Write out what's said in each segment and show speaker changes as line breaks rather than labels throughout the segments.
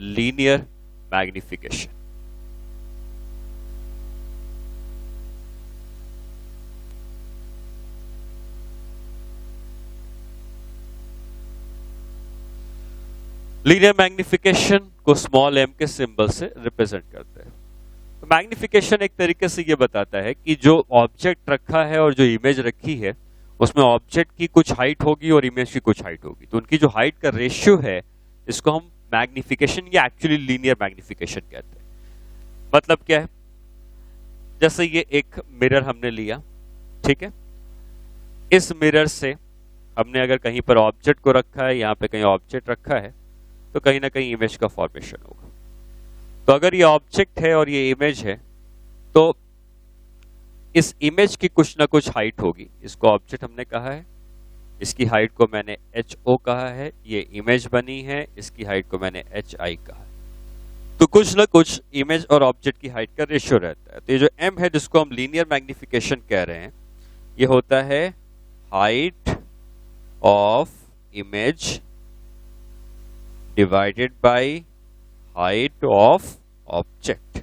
Linear magnification. Linear magnification को small m के symbol से रिप्रेजेंट करते हैं। तो मैग्निफिकेशन एक तरीके से ये बताता है कि जो ऑब्जेक्ट रखा है और जो इमेज रखी है उसमें ऑब्जेक्ट की कुछ हाइट होगी और इमेज की कुछ हाइट होगी, तो उनकी जो हाइट का रेशियो है इसको हम मैग्निफिकेशन या एक्चुअली लीनियर मैग्निफिकेशन कहते हैं। मतलब क्या है, जैसे ये एक मिरर हमने लिया, ठीक है, इस मिरर से हमने अगर कहीं पर ऑब्जेक्ट को रखा है, यहाँ पे कहीं ऑब्जेक्ट रखा है, तो कहीं ना कहीं इमेज का फॉर्मेशन होगा। तो अगर ये ऑब्जेक्ट है और ये इमेज है, तो इस इमेज की कुछ ना कुछ हाइट होगी। इसको ऑब्जेक्ट हमने कहा है, इसकी हाइट को मैंने HO कहा है, ये इमेज बनी है, इसकी हाइट को मैंने HI कहा है। तो कुछ ना कुछ इमेज और ऑब्जेक्ट की हाइट का रेशियो रहता है। तो ये जो m है जिसको हम लीनियर मैग्निफिकेशन कह रहे हैं, ये होता है height of image divided by height of object.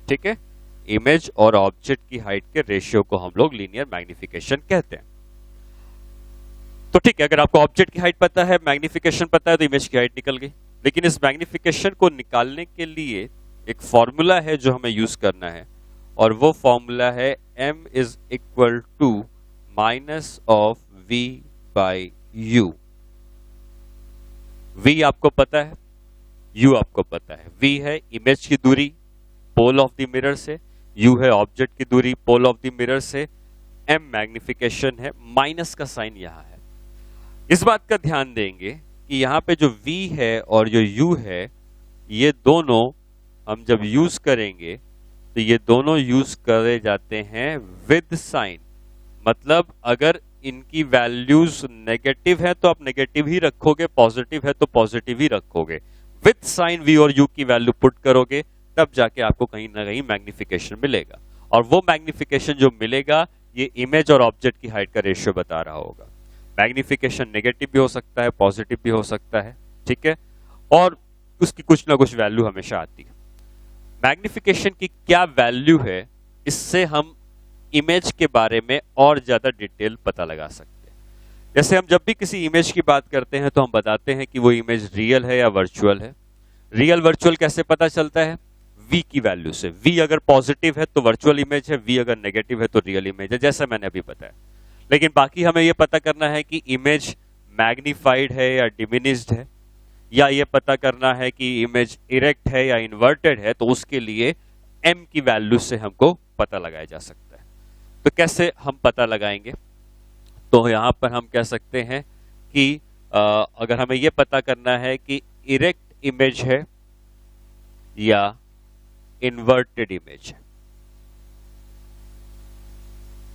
ठीक है, इमेज और ऑब्जेक्ट की हाइट के रेशियो को हम लोग लीनियर मैग्निफिकेशन कहते हैं। तो ठीक है, अगर आपको ऑब्जेक्ट की हाइट पता है, मैग्निफिकेशन पता है, तो इमेज की हाइट निकल गई। लेकिन इस मैग्निफिकेशन को निकालने के लिए एक फॉर्मूला है जो हमें यूज करना है, और वो फॉर्मूला है m is equal to minus of v by u। v आपको पता है, u आपको पता है। v है इमेज की दूरी पोल ऑफ द मिरर से, u है ऑब्जेक्ट की दूरी पोल ऑफ द मिरर से, m मैग्निफिकेशन है, माइनस का साइन यहां है। इस बात का ध्यान देंगे कि यहाँ पे जो v है और जो u है, ये दोनों हम जब यूज करेंगे तो ये दोनों यूज करे जाते हैं विद साइन। मतलब अगर इनकी वैल्यूज नेगेटिव है तो आप नेगेटिव ही रखोगे, पॉजिटिव है तो पॉजिटिव ही रखोगे। विद साइन v और u की वैल्यू पुट करोगे, तब जाके आपको कहीं ना कहीं मैग्निफिकेशन मिलेगा, और वो मैग्निफिकेशन जो मिलेगा ये इमेज और ऑब्जेक्ट की हाइट का रेशियो बता रहा होगा। मैग्निफिकेशन नेगेटिव भी हो सकता है, पॉजिटिव भी हो सकता है, ठीक है, और उसकी कुछ ना कुछ वैल्यू हमेशा आती है। मैग्निफिकेशन की क्या वैल्यू है, इससे हम इमेज के बारे में और ज्यादा डिटेल पता लगा सकते हैं। जैसे हम जब भी किसी इमेज की बात करते हैं तो हम बताते हैं कि वो इमेज रियल है या वर्चुअल है। रियल वर्चुअल कैसे पता चलता है? v की वैल्यू से। v अगर पॉजिटिव है तो वर्चुअल इमेज है, v अगर नेगेटिव है तो रियल इमेज है, जैसा मैंने अभी बताया। लेकिन बाकी हमें यह पता करना है कि इमेज मैग्निफाइड है या डिमिनिश्ड है, या ये पता करना है कि इमेज इरेक्ट है या इन्वर्टेड है, तो उसके लिए m की वैल्यू से हमको पता लगाया जा सकता है। तो कैसे हम पता लगाएंगे? तो यहां पर हम कह सकते हैं कि अगर हमें यह पता करना है कि इरेक्ट इमेज है या इन्वर्टेड इमेज है,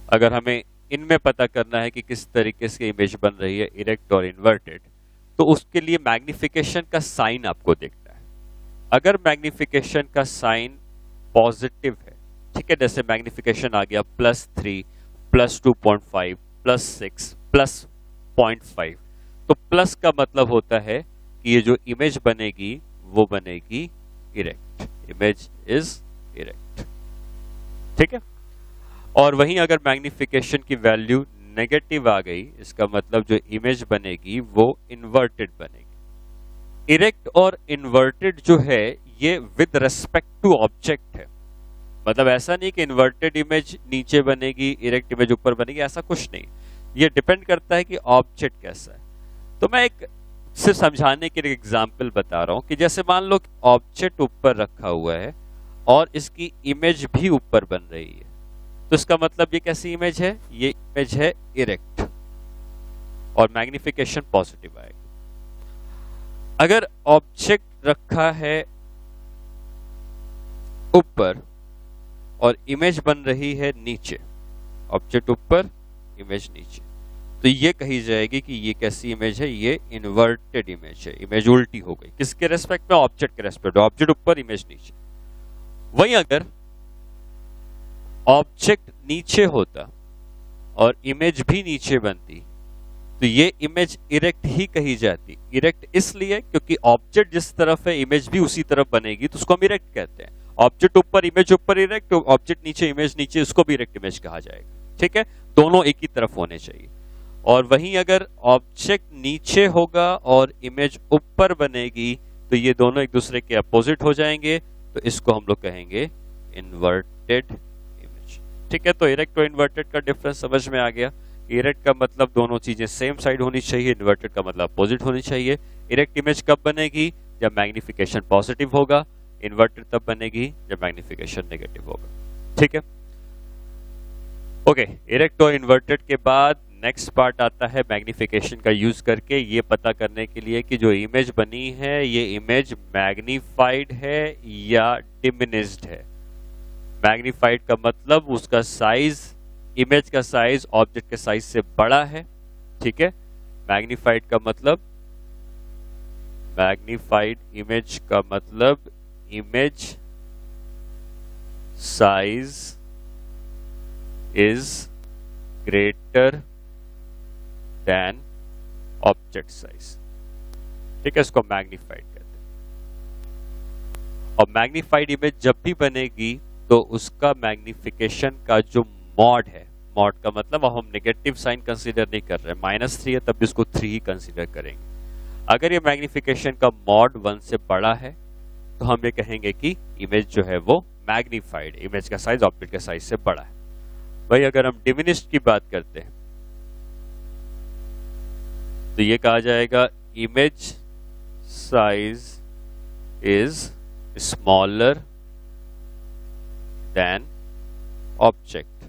अगर हमें इनमें पता करना है कि किस तरीके से इमेज बन रही है, इरेक्ट और इन्वर्टेड, तो उसके लिए मैग्निफिकेशन का साइन आपको देखना है। अगर मैग्निफिकेशन का साइन पॉजिटिव है, ठीक है, जैसे मैग्निफिकेशन आ गया +3, +2.5, +6, +0.5, तो प्लस का मतलब होता है कि ये जो इमेज बनेगी वो बनेगी इरेक्ट, इमेज इज इरेक्ट, ठीक है। और वहीं अगर मैग्निफिकेशन की वैल्यू नेगेटिव आ गई, इसका मतलब जो इमेज बनेगी वो इन्वर्टेड बनेगी। इरेक्ट और इन्वर्टेड जो है ये विद रेस्पेक्ट टू ऑब्जेक्ट है। मतलब ऐसा नहीं कि इन्वर्टेड इमेज नीचे बनेगी, इरेक्ट इमेज ऊपर बनेगी, ऐसा कुछ नहीं। ये डिपेंड करता है कि ऑब्जेक्ट कैसा है। तो मैं एक सिर्फ समझाने के लिए एग्जांपल बता रहा हूं कि जैसे मान लो ऑब्जेक्ट ऊपर रखा हुआ है और इसकी इमेज भी ऊपर बन रही है, तो इसका मतलब ये कैसी इमेज है? ये इमेज है इरेक्ट, और मैग्निफिकेशन पॉजिटिव आएगा। अगर ऑब्जेक्ट रखा है ऊपर और इमेज बन रही है नीचे, ऑब्जेक्ट ऊपर इमेज नीचे, तो ये कही जाएगी कि ये कैसी इमेज है? ये इन्वर्टेड इमेज है, इमेज उल्टी हो गई। किसके रेस्पेक्ट में? ऑब्जेक्ट के रेस्पेक्ट, ऑब्जेक्ट ऊपर इमेज नीचे। वहीं अगर ऑब्जेक्ट नीचे होता और इमेज भी नीचे बनती, तो ये इमेज इरेक्ट ही कही जाती। इरेक्ट इसलिए क्योंकि ऑब्जेक्ट जिस तरफ है इमेज भी उसी तरफ बनेगी, तो उसको हम इरेक्ट कहते हैं। ऑब्जेक्ट ऊपर इमेज ऊपर इरेक्ट, ऑब्जेक्ट नीचे इमेज नीचे, उसको भी इरेक्ट इमेज कहा जाएगा। ठीक है, दोनों एक ही तरफ होने चाहिए। और वहीं अगर ऑब्जेक्ट नीचे होगा और इमेज ऊपर बनेगी तो ये दोनों एक दूसरे के अपोजिट हो जाएंगे, तो इसको हम लोग कहेंगे इन्वर्टेड इमेज। ठीक है, तो इरेक्ट और इन्वर्टेड का डिफरेंस समझ में आ गया। इरेक्ट का मतलब दोनों चीजें सेम साइड होनी चाहिए, इन्वर्टेड का मतलब अपोजिट होनी चाहिए। इरेक्ट इमेज कब बनेगी? जब मैग्निफिकेशन पॉजिटिव होगा। इन्वर्टेड तब बनेगी जब मैग्निफिकेशन नेगेटिव होगा। ठीक है, ओके। इरेक्ट और इन्वर्टेड के बाद नेक्स्ट पार्ट आता है मैग्निफिकेशन का यूज करके ये पता करने के लिए कि जो इमेज बनी है ये इमेज मैग्निफाइड है या डिमिनिश्ड है। मैग्निफाइड का मतलब उसका साइज, इमेज का साइज ऑब्जेक्ट के साइज से बड़ा है। ठीक है, मैग्निफाइड का मतलब, मैग्निफाइड इमेज का मतलब image size is greater than object size. ठीक है, इसको मैग्निफाइड कहते हैं। और मैग्निफाइड इमेज जब भी बनेगी तो उसका मैग्निफिकेशन का जो मॉड है, मॉड का मतलब अब हम नेगेटिव साइन कंसीडर नहीं कर रहे, -3 है तब भी उसको 3 ही कंसीडर करेंगे। अगर ये मैग्निफिकेशन का मॉड 1 से बड़ा है तो हम ये कहेंगे कि इमेज जो है वो मैग्निफाइड, इमेज का साइज ऑब्जेक्ट के साइज से बड़ा है। भाई अगर हम डिमिनिश्ड की बात करते हैं तो ये कहा जाएगा image size is smaller than object.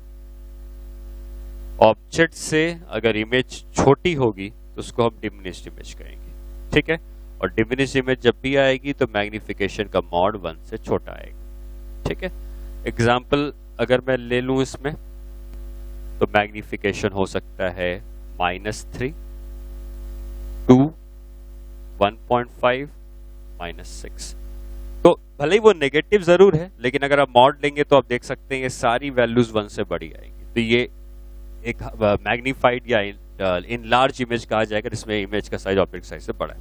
Object से अगर इमेज छोटी होगी तो उसको हम डिमिनिश्ड इमेज कहेंगे। ठीक है, और डिमिनिश्ड इमेज जब भी आएगी तो मैग्निफिकेशन का मॉड 1 से छोटा आएगा। ठीक है, एग्जाम्पल अगर मैं ले लूं इसमें तो मैग्निफिकेशन हो सकता है -3 2 1.5 -6। तो भले ही वो नेगेटिव जरूर है लेकिन अगर आप मॉड लेंगे तो आप देख सकते हैं ये सारी वैल्यूज 1 से बड़ी आएंगी। तो ये एक मैग्निफाइड या इन लार्ज इमेज कहा जाएगा जिसमें इमेज का साइज ऑब्जेक्ट साइज से बड़ा है।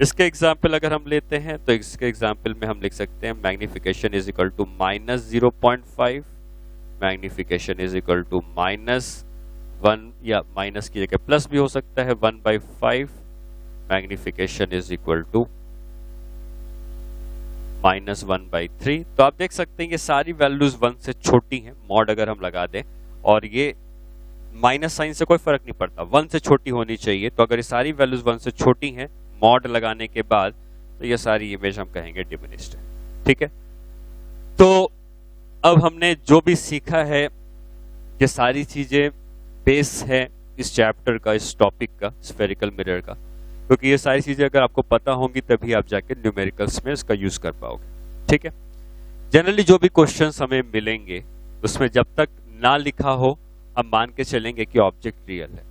इसके एग्जाम्पल अगर हम लेते हैं तो इसके एग्जाम्पल में हम लिख सकते हैं magnification is equal to -0.5, magnification is equal to -1 या माइनस की जगह प्लस भी हो सकता है 1/5, मैग्निफिकेशन इज इक्वल टू -1/3। तो आप देख सकते हैं ये सारी वैल्यूज 1 से छोटी हैं, मॉड अगर हम लगा दें, और ये माइनस साइन से कोई फर्क नहीं पड़ता, 1 से छोटी होनी चाहिए। तो अगर ये सारी वैल्यूज 1 से छोटी हैं मॉड लगाने के बाद तो ये सारी इमेज हम कहेंगे डिमिनिश्ड है। ठीक है, तो अब हमने जो भी सीखा है ये सारी चीजें बेस है इस चैप्टर का, इस टॉपिक का, स्फेरिकल मिरर का, क्योंकि ये सारी चीजें अगर आपको पता होंगी तभी आप जाके न्यूमेरिकल्स में इसका यूज कर पाओगे। ठीक है, जनरली जो भी क्वेश्चंस हमें मिलेंगे उसमें जब तक ना लिखा हो हम मान के चलेंगे कि ऑब्जेक्ट रियल है,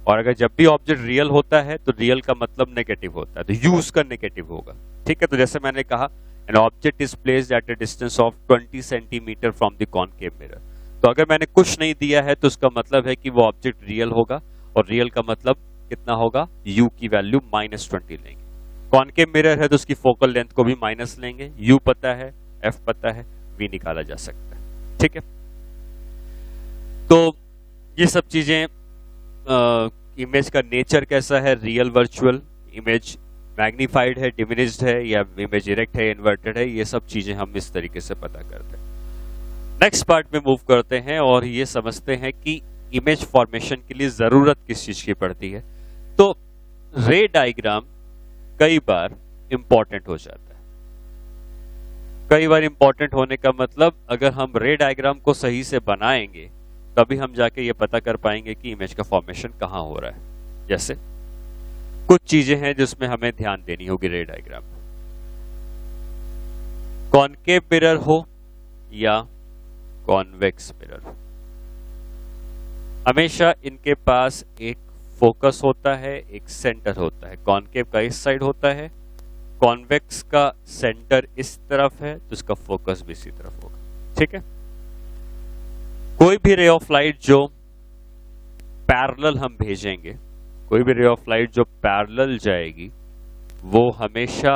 और अगर जब भी ऑब्जेक्ट रियल होता है तो रियल का मतलब नेगेटिव होता है, तो यू उसका नेगेटिव होगा। ठीक है, तो जैसे मैंने कहा an object is placed at a distance of 20 centimetre from the concave mirror. तो अगर मैंने कुछ नहीं दिया है तो उसका मतलब है कि वो ऑब्जेक्ट रियल होगा, और रियल का मतलब कितना होगा, u की वैल्यू -20 लेंगे। कॉनकेव मिरर है तो उसकी फोकल लेंथ को भी माइनस लेंगे, u पता है, f पता है, v निकाला जा सकता है। ठीक है, तो ये सब चीजें, इमेज का नेचर कैसा है, रियल वर्चुअल, इमेज मैग्निफाइड है, डिमिनिश्ड है, या इमेज इरेक्ट है, इन्वर्टेड है, ये सब चीजें हम इस तरीके से पता करते हैं। नेक्स्ट पार्ट में मूव करते हैं और ये समझते हैं कि इमेज फॉर्मेशन के लिए जरूरत किस चीज की पड़ती है। तो रे डायग्राम कई बार इंपॉर्टेंट हो जाता है। कई बार इंपॉर्टेंट होने का मतलब अगर हम रे डायग्राम को सही से बनाएंगे तभी हम जाके ये पता कर पाएंगे कि इमेज का फॉर्मेशन कहां हो रहा है। जैसे कुछ चीजें हैं जिसमें हमें ध्यान देनी होगी रे डायग्राम में। कॉनकेव मिरर हो या कॉन्वेक्स मिरर हो, हमेशा इनके पास एक फोकस होता है, एक सेंटर होता है। कॉनकेव का इस साइड होता है, कॉन्वेक्स का सेंटर इस तरफ है, तो इसका फोकस भी इसी तरफ होगा। ठीक है, कोई भी रे ऑफ लाइट जो पैरेलल हम भेजेंगे कोई भी रे ऑफ लाइट जो पैरेलल जाएगी वो हमेशा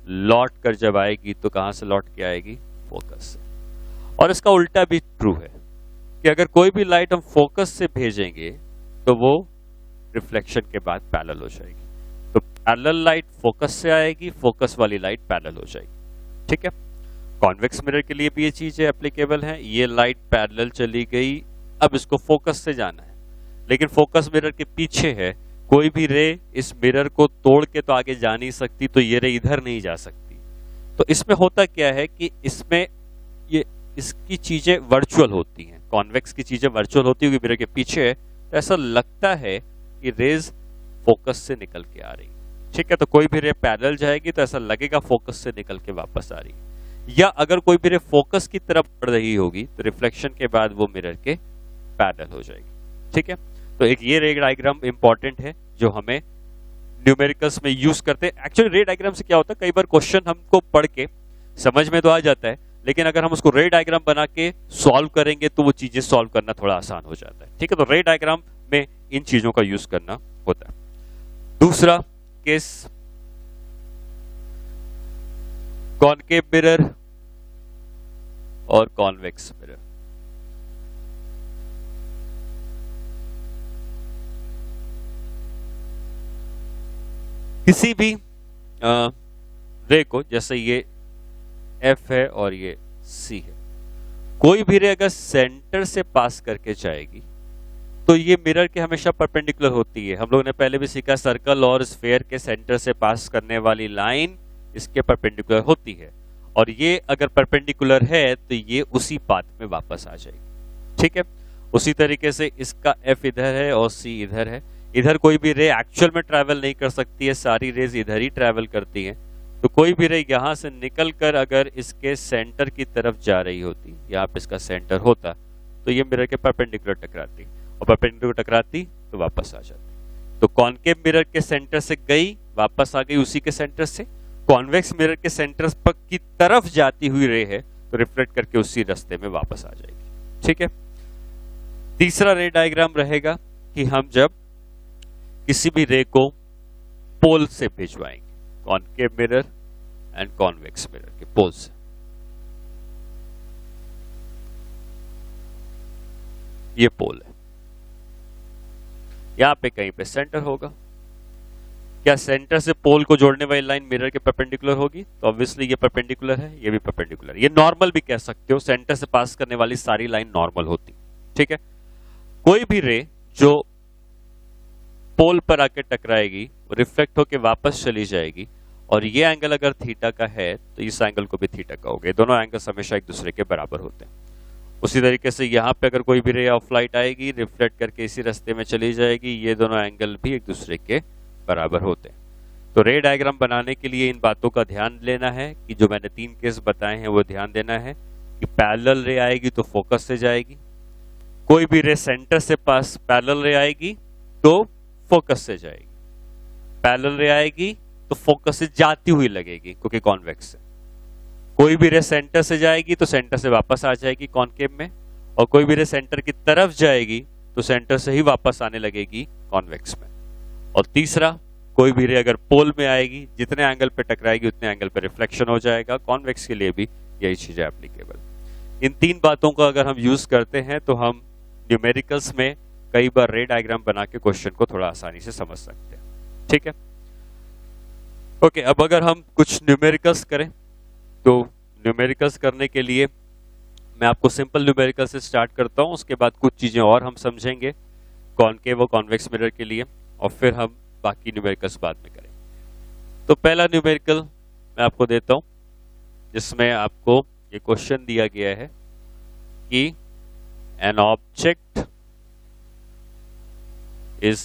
लौट कर जब आएगी तो कहां से लौट के आएगी? फोकस से। और इसका उल्टा भी ट्रू है कि अगर कोई भी लाइट हम फोकस से भेजेंगे तो वो रिफ्लेक्शन के बाद पैरेलल हो जाएगी। तो पैरेलल लाइट फोकस से आएगी, फोकस वाली लाइट पैरेलल हो जाएगी। ठीक है, कॉन्वेक्स मिरर के लिए भी ये चीजें एप्लीकेबल हैं। ये लाइट पैरेलल चली गई, अब इसको फोकस से जाना है, लेकिन फोकस मिरर के पीछे है, कोई भी रे इस मिरर को तोड़ के तो आगे जा नहीं सकती, तो ये रे इधर नहीं जा सकती। तो इसमें होता क्या है कि इसमें ये इसकी चीजें वर्चुअल होती हैं, कॉन्वेक्स की चीजें वर्चुअल होती है, मिरर के पीछे है, तो ऐसा लगता है कि रेज फोकस से निकल के आ रही। ठीक है, तो कोई भी रे पैरेलल जाएगी तो ऐसा लगेगा फोकस से निकल के वापस आ रही। या अगर कोई भी रे फोकस की तरफ बढ़ रही होगी तो रिफ्लेक्शन के बाद वो मिरर के पैरेलल हो जाएगी। ठीक है, तो एक ये रे डायग्राम इंपॉर्टेंट है जो हमें न्यूमेरिकल्स में यूज करते हैं। एक्चुअली रे डायग्राम से क्या होता है, कई बार क्वेश्चन हमको पढ़ के समझ में तो आ जाता है, लेकिन अगर हम उसको रे डायग्राम बना के सॉल्व करेंगे तो वो चीजें सॉल्व करना थोड़ा आसान हो जाता है। ठीक है, तो रे डायग्राम में इन चीजों का यूज करना होता है। दूसरा केस, कॉनकेव मिरर और कॉन्वेक्स मिरर। किसी भी रे को, जैसे ये F है और ये C है, कोई भी रे अगर सेंटर से पास करके जाएगी तो ये मिरर के हमेशा परपेंडिकुलर होती है। हम लोगों ने पहले भी सीखा, सर्कल और स्फेयर के सेंटर से पास करने वाली लाइन इसके परपेंडिकुलर होती है, और ये अगर परपेंडिकुलर है तो ये उसी पाथ में वापस आ जाएगी। ठीक है, उसी तरीके से इसका F इधर है और C इधर है। इधर कोई भी रे एक्चुअल में ट्रैवल नहीं कर सकती है, सारी रेज इधर ही ट्रैवल करती हैं। तो कोई भी रे यहां से निकलकर अगर इसके सेंटर की तरफ जा रही होती, यहाँ पे इसका सेंटर होता, तो ये मिरर के परपेंडिकुलर टकराती, और परपेंडिकुलर टकराती तो वापस आ जाती। तो कॉनकेव मिरर के सेंटर से गई, वापस आ गई उसी के सेंटर से। कॉन्वेक्स मिरर के सेंटर की तरफ जाती हुई रे है तो रिफ्लेक्ट करके उसी रास्ते में वापस आ जाएगी। ठीक है, तीसरा रे डायग्राम रहेगा कि हम जब किसी भी रे को पोल से भिजवाएंगे, concave mirror and convex mirror के पोल से। ये पोल है, यहां पे कहीं पे सेंटर होगा। क्या सेंटर से पोल को जोड़ने वाली लाइन मिरर के परपेंडिकुलर होगी? तो ऑब्वियसली ये परपेंडिकुलर है, ये भी परपेंडिकुलर है। ये नॉर्मल भी कह सकते हो, सेंटर से पास करने वाली सारी लाइन नॉर्मल होती। ठीक है, कोई भी रे जो पोल पर आके टकराएगी, रिफ्लेक्ट होके वापस चली जाएगी, और ये एंगल अगर थीटा का है तो इस एंगल को भी थीटा का होगा। दोनों एंगल्स हमेशा एक दूसरे के बराबर होते हैं। उसी तरीके से यहाँ पे अगर कोई भी रे ऑफ लाइट आएगी, रिफ्लेक्ट करके इसी रास्ते में चली जाएगी, ये दोनों एंगल भी एक दूसरे के बराबर होते हैं। तो रे डायग्राम बनाने के लिए इन बातों का ध्यान लेना है कि जो मैंने 3 केस बताए हैं वो ध्यान देना है कि पैरेलल रे आएगी तो फोकस से जाएगी, कोई भी रे सेंटर से पास पैरेलल रे आएगी तो फोकस से जाएगी, पैरेलल रे आएगी तो फोकस से जाती हुई लगेगी क्योंकि कॉन्वेक्स से, कोई भी रे सेंटर से जाएगी तो सेंटर से वापस आ जाएगी कॉनकेव में, और कोई भी रे सेंटर की तरफ जाएगी तो सेंटर से ही वापस आने लगेगी कॉन्वेक्स में। और तीसरा, कोई भी रे अगर पोल में आएगी, जितने एंगल पे टकराएगी उतने एंगल पे रिफ्लेक्शन हो जाएगा। कॉन्वेक्स के लिए भी यही चीज है एप्लीकेबल। इन 3 बातों को अगर हम यूज करते हैं तो हम न्यूमेरिकल्स में कई बार रे डायग्राम बना के क्वेश्चन को थोड़ा आसानी से समझ सकते हैं। ठीक है, ओके, अब अगर हम कुछ न्यूमेरिकल्स करें तो न्यूमेरिकल्स करने के लिए मैं आपको सिंपल न्यूमेरिकल से स्टार्ट करता हूं, उसके बाद कुछ चीजें और हम समझेंगे कॉनकेव और कॉन्वेक्स मिरर के लिए, और फिर हम बाकी न्यूमेरिकल्स बाद में करेंगे। तो पहला न्यूमेरिकल मैं आपको देता हूं, जिसमें आपको ये क्वेश्चन दिया गया है कि an object is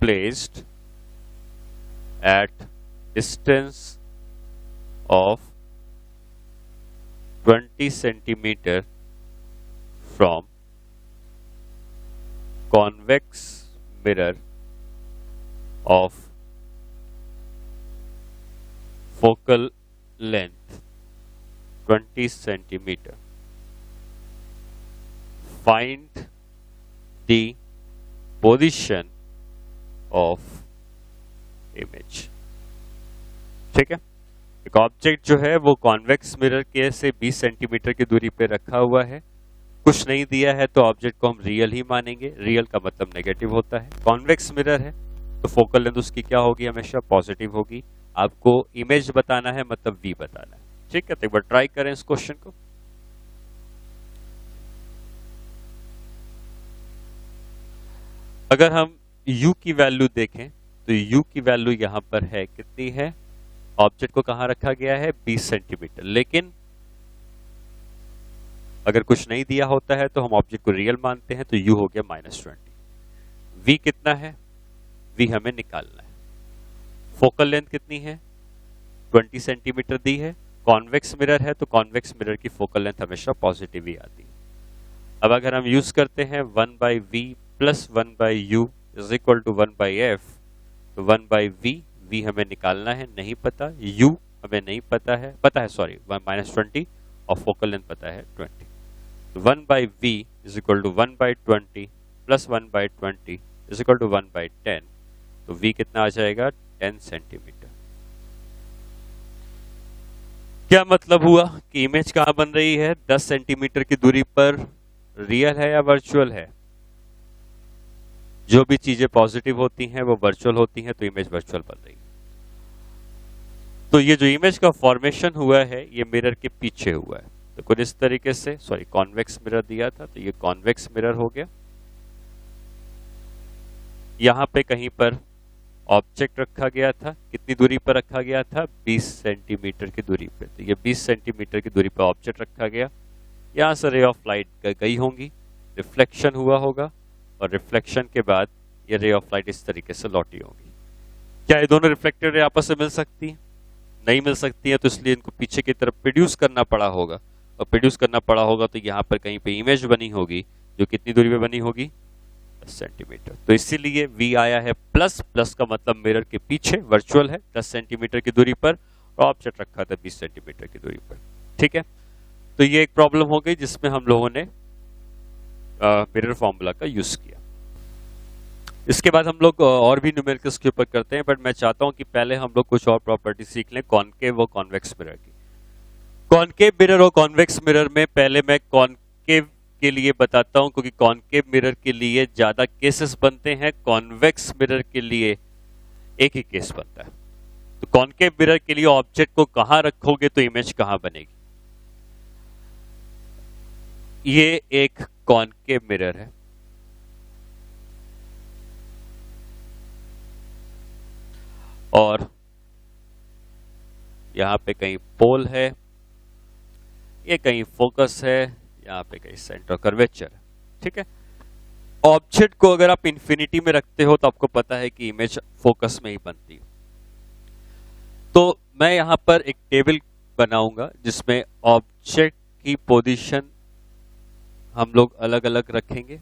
placed at distance of 20 centimeter from convex mirror of focal length 20 centimeter. Find the position of image. ठीक है, एक ऑब्जेक्ट जो है वो कॉन्वेक्स मिरर के से 20 सेंटीमीटर की दूरी पे रखा हुआ है, कुछ नहीं दिया है तो ऑब्जेक्ट को हम रियल ही मानेंगे। रियल का मतलब नेगेटिव होता है। कॉन्वेक्स मिरर है तो फोकल लेंथ उसकी क्या होगी, हमेशा पॉजिटिव होगी। आपको इमेज बताना है मतलब वी बताना है। ठीक है, तो एक बार ट्राई करें इस क्वेश्चन को। अगर हम u की वैल्यू देखें तो u की वैल्यू यहां पर है कितनी है, ऑब्जेक्ट को कहां रखा गया है 20 सेंटीमीटर, लेकिन अगर कुछ नहीं दिया होता है तो हम ऑब्जेक्ट को रियल मानते हैं, तो u हो गया -20। v कितना है, v हमें निकालना है। फोकल लेंथ कितनी है 20 सेंटीमीटर दी है, कॉन्वेक्स मिरर है तो कॉन्वेक्स मिरर की फोकल लेंथ हमेशा पॉजिटिव ही आती है। अब अगर हम यूज करते हैं 1/v plus 1/u is equal to 1/f, तो 1/v, v हमें निकालना है, नहीं पता, u हमें नहीं पता है, पता है सॉरी -20 और फोकल लेंथ पता है 20। तो 1/v is equal to 1/20 plus 1/20 is equal to 1/10, तो v कितना आ जाएगा 10 सेंटीमीटर। क्या मतलब हुआ कि इमेज कहां बन रही है 10 सेंटीमीटर की दूरी पर, रियल है या वर्चुअल है। जो भी चीजें पॉजिटिव होती हैं वो वर्चुअल होती हैं, तो इमेज वर्चुअल बन रही है। तो ये जो इमेज का फॉर्मेशन हुआ है ये मिरर के पीछे हुआ है, तो कुछ इस तरीके से, सॉरी कॉन्वेक्स मिरर दिया था तो ये कॉन्वेक्स मिरर हो गया। यहां पे कहीं पर ऑब्जेक्ट रखा गया था, कितनी दूरी पर रखा गया था 20 सेंटीमीटर की दूरी पे, तो ये 20 सेंटीमीटर की दूरी पर ऑब्जेक्ट रखा गया। यहां से रे ऑफ लाइट गई होंगी, रिफ्लेक्शन हुआ होगा और रिफ्लेक्शन के बाद ये रे ऑफ लाइट इस तरीके से लौटी होगी। क्या ये दोनों रिफ्लेक्टेड रे आपस में मिल सकती हैं, नहीं मिल सकती है, तो इसलिए इनको पीछे की तरफ प्रोड्यूस करना पड़ा होगा, और प्रोड्यूस करना पड़ा होगा तो यहाँ पर कहीं पे इमेज बनी होगी जो कितनी दूरी पे बनी होगी 10 सेंटीमीटर। तो इसीलिए v आया है प्लस, प्लस का मतलब मिरर के पीछे वर्चुअल है 10 सेंटीमीटर की दूरी पर, और ऑब्जेक्ट रखा था 20 सेंटीमीटर की दूरी पर। ठीक है, तो ये एक प्रॉब्लम हो गई जिसमें हम लोगों ने मिरर फॉर्मूला का यूज किया। इसके बाद हम लोग और भी न्यूमेरिकल्स के ऊपर करते हैं, बट मैं चाहता हूं कि पहले हम लोग कुछ और प्रॉपर्टी सीख लें कॉनकेव और कॉन्वेक्स मिरर की। कॉनकेव मिरर और कॉन्वेक्स मिरर में पहले मैं कॉनकेव के लिए बताता हूं, क्योंकि कॉनकेव मिरर के लिए ज्यादा केसेस बनते हैं, कॉन्वेक्स मिरर के लिए एक ही केस बनता है। तो कॉनकेव मिरर के लिए ऑब्जेक्ट को कहां रखोगे तो इमेज कहां बनेगी। ये एक कॉनकेव मिरर है, और यहां पे कहीं पोल है, ये कहीं फोकस है, यहां पे कहीं सेंटर कर्वेचर है। ठीक है, ऑब्जेक्ट को अगर आप इंफिनिटी में रखते हो तो आपको पता है कि इमेज फोकस में ही बनती है। तो मैं यहां पर एक टेबल बनाऊंगा जिसमें ऑब्जेक्ट की पोजीशन हम लोग अलग अलग रखेंगे,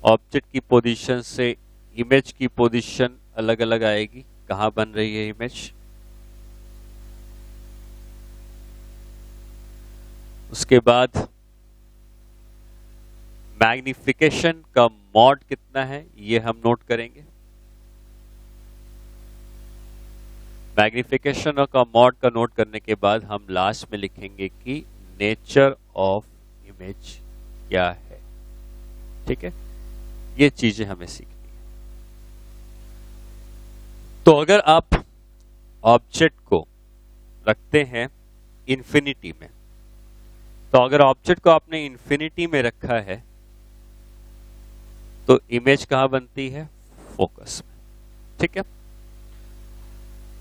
ऑब्जेक्ट की पोजीशन से इमेज की पोजीशन अलग अलग आएगी, कहां बन रही है इमेज। उसके बाद मैग्निफिकेशन का मॉड कितना है ये हम नोट करेंगे। मैग्निफिकेशन का मॉड का नोट करने के बाद हम लास्ट में लिखेंगे कि नेचर ऑफ इमेज क्या है। ठीक है, ये चीजें हमें सीखनी है। तो अगर आप ऑब्जेक्ट को रखते हैं इंफिनिटी में, तो अगर ऑब्जेक्ट को आपने इंफिनिटी में रखा है तो इमेज कहां बनती है फोकस में। ठीक है,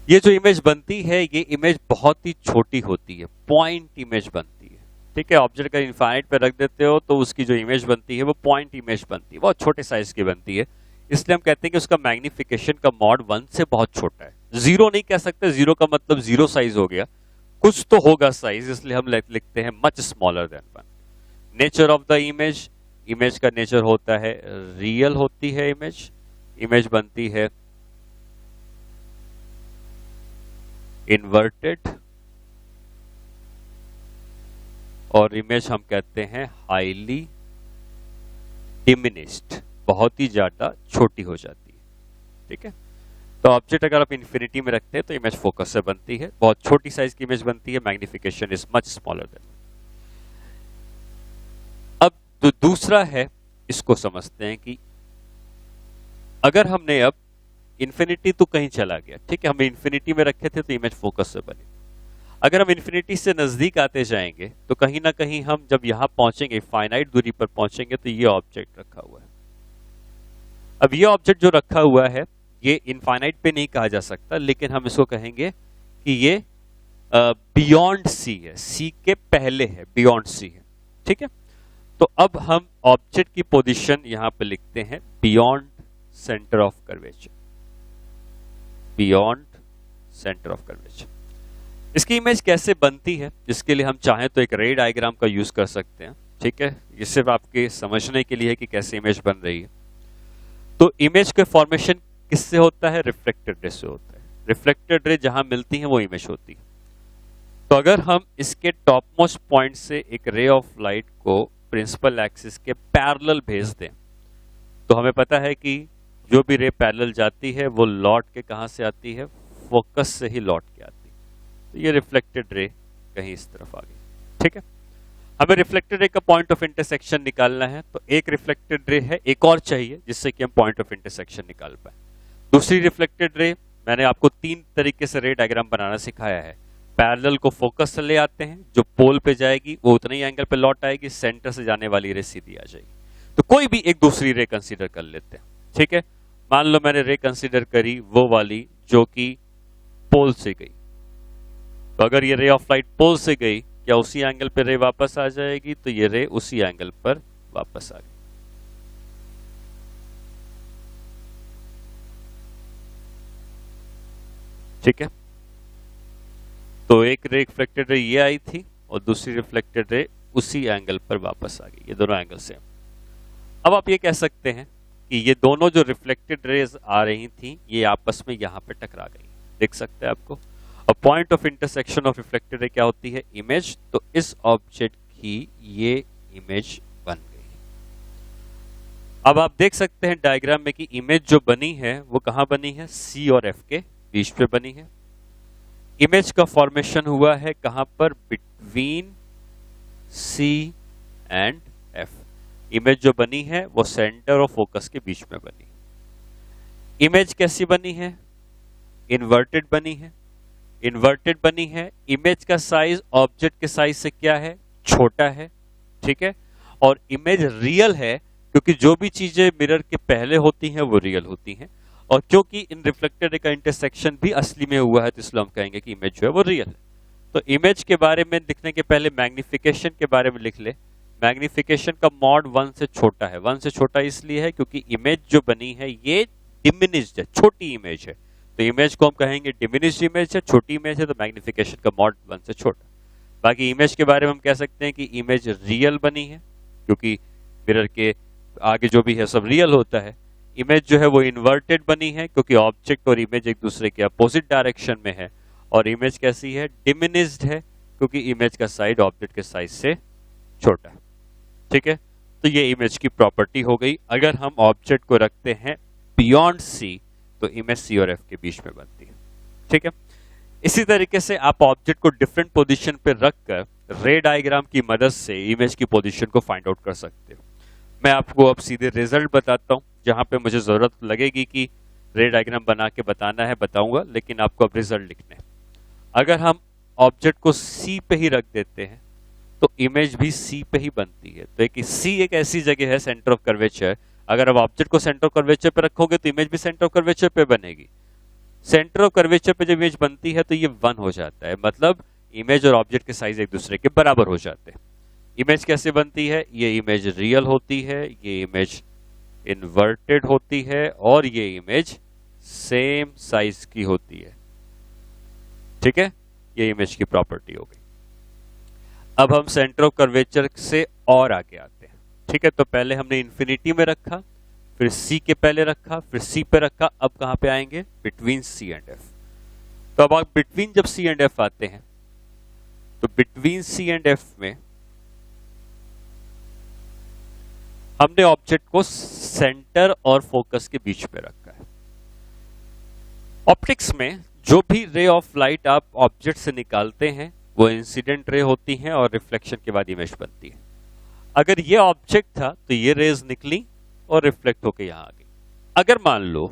ये जो इमेज बनती है ये इमेज बहुत ही छोटी होती है, पॉइंट इमेज बनती है। ठीक है, ऑब्जेक्ट का इनफाइनाइट पे रख देते हो तो उसकी जो इमेज बनती है वो पॉइंट इमेज बनती है, बहुत छोटे साइज की बनती है। इसलिए हम कहते हैं कि उसका मैग्निफिकेशन का मॉड 1 से बहुत छोटा है। 0 नहीं कह सकते, 0 का मतलब 0 साइज हो गया, कुछ तो होगा साइज, इसलिए हम लिखते हैं much smaller than 1। Nature of the image, image का नेचर होता है रियल होती है इमेज, इमेज बनती है इन्वर्टेड, और इमेज हम कहते हैं हाईली डिमिनिश्ड, बहुत ही ज्यादा छोटी हो जाती है। ठीक है। तो ऑब्जेक्ट अगर आप इन्फिनिटी में रखते हैं तो इमेज फोकस से बनती है, बहुत छोटी साइज की इमेज बनती है, magnification is much smaller than. अब जो दूसरा है इसको समझते हैं कि अगर हमने अब इन्फिनिटी तो कहीं चला गया, ठीक है, हम इन्फिनिटी में रखे थे तो इमेज फोकस से बनी। अगर हम इन्फिनिटी से नजदीक आते जाएंगे तो कहीं ना कहीं हम जब यहां पहुंचेंगे, फाइनाइट दूरी पर पहुंचेंगे, तो ये ऑब्जेक्ट रखा हुआ है। अब ये ऑब्जेक्ट जो रखा हुआ है ये इनफाइनाइट पे नहीं कहा जा सकता, लेकिन हम इसको कहेंगे कि ये बियॉन्ड सी है, सी के पहले है, बियॉन्ड सी है, ठीक है। तो अब हम ऑब्जेक्ट की पोजीशन यहां पे लिखते हैं beyond centre of curvature, beyond centre of curvature. इसकी इमेज कैसे बनती है, जिसके लिए हम चाहें तो एक रे डायग्राम का यूज कर सकते हैं, ठीक है। ये सिर्फ आपके समझने के लिए है कि कैसे इमेज बन रही है। तो इमेज के फॉर्मेशन किससे होता है? रिफ्लेक्टेड रे से होता है। रिफ्लेक्टेड रे जहां मिलती है वो इमेज होती है। तो अगर हम इसके टॉप मोस्ट पॉइंट से एक रे ऑफ लाइट को प्रिंसिपल एक्सिस के पैरेलल भेज दें तो हमें पता है कि जो भी रे पैरेलल जाती है वो लौट के कहां से आती है? फोकस से ही लौट के आती है। तो ये रिफ्लेक्टेड रे कहीं इस तरफ आ गई, ठीक है। हमें रिफ्लेक्टेड रे का पॉइंट ऑफ इंटरसेक्शन निकालना है, तो एक रिफ्लेक्टेड रे है, एक और चाहिए जिससे कि हम पॉइंट ऑफ इंटरसेक्शन निकाल पाए। दूसरी रिफ्लेक्टेड रे, मैंने आपको 3 तरीके से रे डायग्राम बनाना सिखाया है। पैरेलल को फोकस से ले आते हैं, जो पोल पे जाएगी वो उतने ही एंगल पे लौट आएगी, सेंटर से जाने वाली रे सीधी आ जाएगी। तो कोई भी एक दूसरी रे कंसीडर कर लेते हैं, ठीक है। मान लो मैंने रे कंसीडर करी वो वाली जो कि पोल से गई, तो अगर ये रे ऑफ लाइट पोल से गई, क्या उसी एंगल पे रे वापस आ जाएगी? तो ये रे उसी एंगल पर वापस आ गई, ठीक है। तो एक रे रिफ्लेक्टेड रे ये आई थी और दूसरी रिफ्लेक्टेड रे उसी एंगल पर वापस आ गई, ये दोनों एंगल सेम। अब आप ये कह सकते हैं कि ये दोनों जो रिफ्लेक्टेड रेज आ रही थी ये आपस में यहां पे टकरा गई, देख सकते हैं आपको। और point of intersection of reflected ray क्या होती है? इमेज। तो इस ऑब्जेक्ट की ये इमेज बन गई। अब आप देख सकते हैं डायग्राम में कि इमेज जो बनी है वो कहां बनी है? सी और एफ के बीच पे बनी है। इमेज का फॉर्मेशन हुआ है कहां पर? Between C and F. Image जो बनी है वो सेंटर और फोकस के बीच में बनी। इमेज कैसी बनी है? इन्वर्टेड बनी है। इन्वर्टेड बनी है, इमेज का साइज ऑब्जेक्ट के साइज से क्या है? छोटा है, ठीक है। और इमेज रियल है क्योंकि जो भी चीजें मिरर के पहले होती हैं वो रियल होती हैं, और क्योंकि इन रिफ्लेक्टेड का इंटरसेक्शन भी असली में हुआ है तो इसलिए हम कहेंगे कि इमेज जो है वो रियल है। तो इमेज के बारे में लिखने के पहले मैग्निफिकेशन के बारे में लिख ले। मैग्निफिकेशन का मॉड 1 से छोटा है। 1 से छोटा इसलिए है क्योंकि इमेज जो बनी है ये डिमिनिश्ड है, छोटी इमेज है, तो इमेज को हम कहेंगे डिमिनिश्ड इमेज है, छोटी इमेज है, तो मैग्निफिकेशन का मॉड 1 से छोटा। बाकी इमेज के बारे में हम कह सकते हैं कि इमेज रियल बनी है क्योंकि मिरर के आगे जो भी है सब रियल होता है। इमेज जो है वो इन्वर्टेड बनी है क्योंकि ऑब्जेक्ट और इमेज एक दूसरे के अपोजिट डायरेक्शन में है। और इमेज कैसी है? डिमिनिश्ड है क्योंकि इमेज का साइज ऑब्जेक्ट के साइज से छोटा है, ठीक है। तो ये इमेज की प्रॉपर्टी हो गई। अगर हम ऑब्जेक्ट को रखते हैं बियॉन्ड सी तो इमेज सी और एफ के बीच में बनती है, ठीक है। इसी तरीके से आप ऑब्जेक्ट को डिफरेंट पोजीशन पे रखकर रे डायग्राम की मदद से इमेज की पोजीशन को फाइंड आउट कर सकते हो। मैं आपको अब सीधे रिजल्ट बताता हूं, जहां पे मुझे जरूरत लगेगी कि रे डायग्राम बना के बताना है बताऊंगा, लेकिन आपको अब रिजल्ट लिखने हैं। अगर हम ऑब्जेक्ट को सी पे ही रख देते हैं तो इमेज भी सी पे ही बनती है। तो एक सी एक ऐसी जगह है सेंटर ऑफ कर्वेचर, अगर आप ऑब्जेक्ट को सेंटर ऑफ कर्वेचर पे रखोगे तो इमेज भी सेंटर ऑफ कर्वेचर पे बनेगी। सेंटर ऑफ कर्वेचर पे जब इमेज बनती है तो ये 1 हो जाता है, मतलब इमेज और ऑब्जेक्ट के साइज एक दूसरे के बराबर हो जाते हैं। इमेज कैसे बनती है? ये इमेज रियल होती है, ये इमेज इन्वर्टेड होती है और ये इमेज सेम साइज की होती है, ठीक है। ये इमेज की प्रॉपर्टी हो गई। अब हम सेंटर ऑफ कर्वेचर से और आगे आते हैं, ठीक है। तो पहले हमने इन्फिनिटी में रखा, फिर सी के पहले रखा, फिर सी पे रखा, अब कहां पे आएंगे? Between C and F. तो अब आप बिटवीन जब सी एंड एफ आते हैं तो बिटवीन सी एंड एफ में हमने ऑब्जेक्ट को सेंटर और फोकस के बीच में रखा है। ऑप्टिक्स में जो भी रे ऑफ लाइट आप ऑब्जेक्ट से निकालते हैं वो इंसिडेंट रे होती हैं और रिफ्लेक्शन के बाद इमेज बनती है। अगर ये ऑब्जेक्ट था तो ये रेज निकली और रिफ्लेक्ट होकर यहां आ गई। अगर मान लो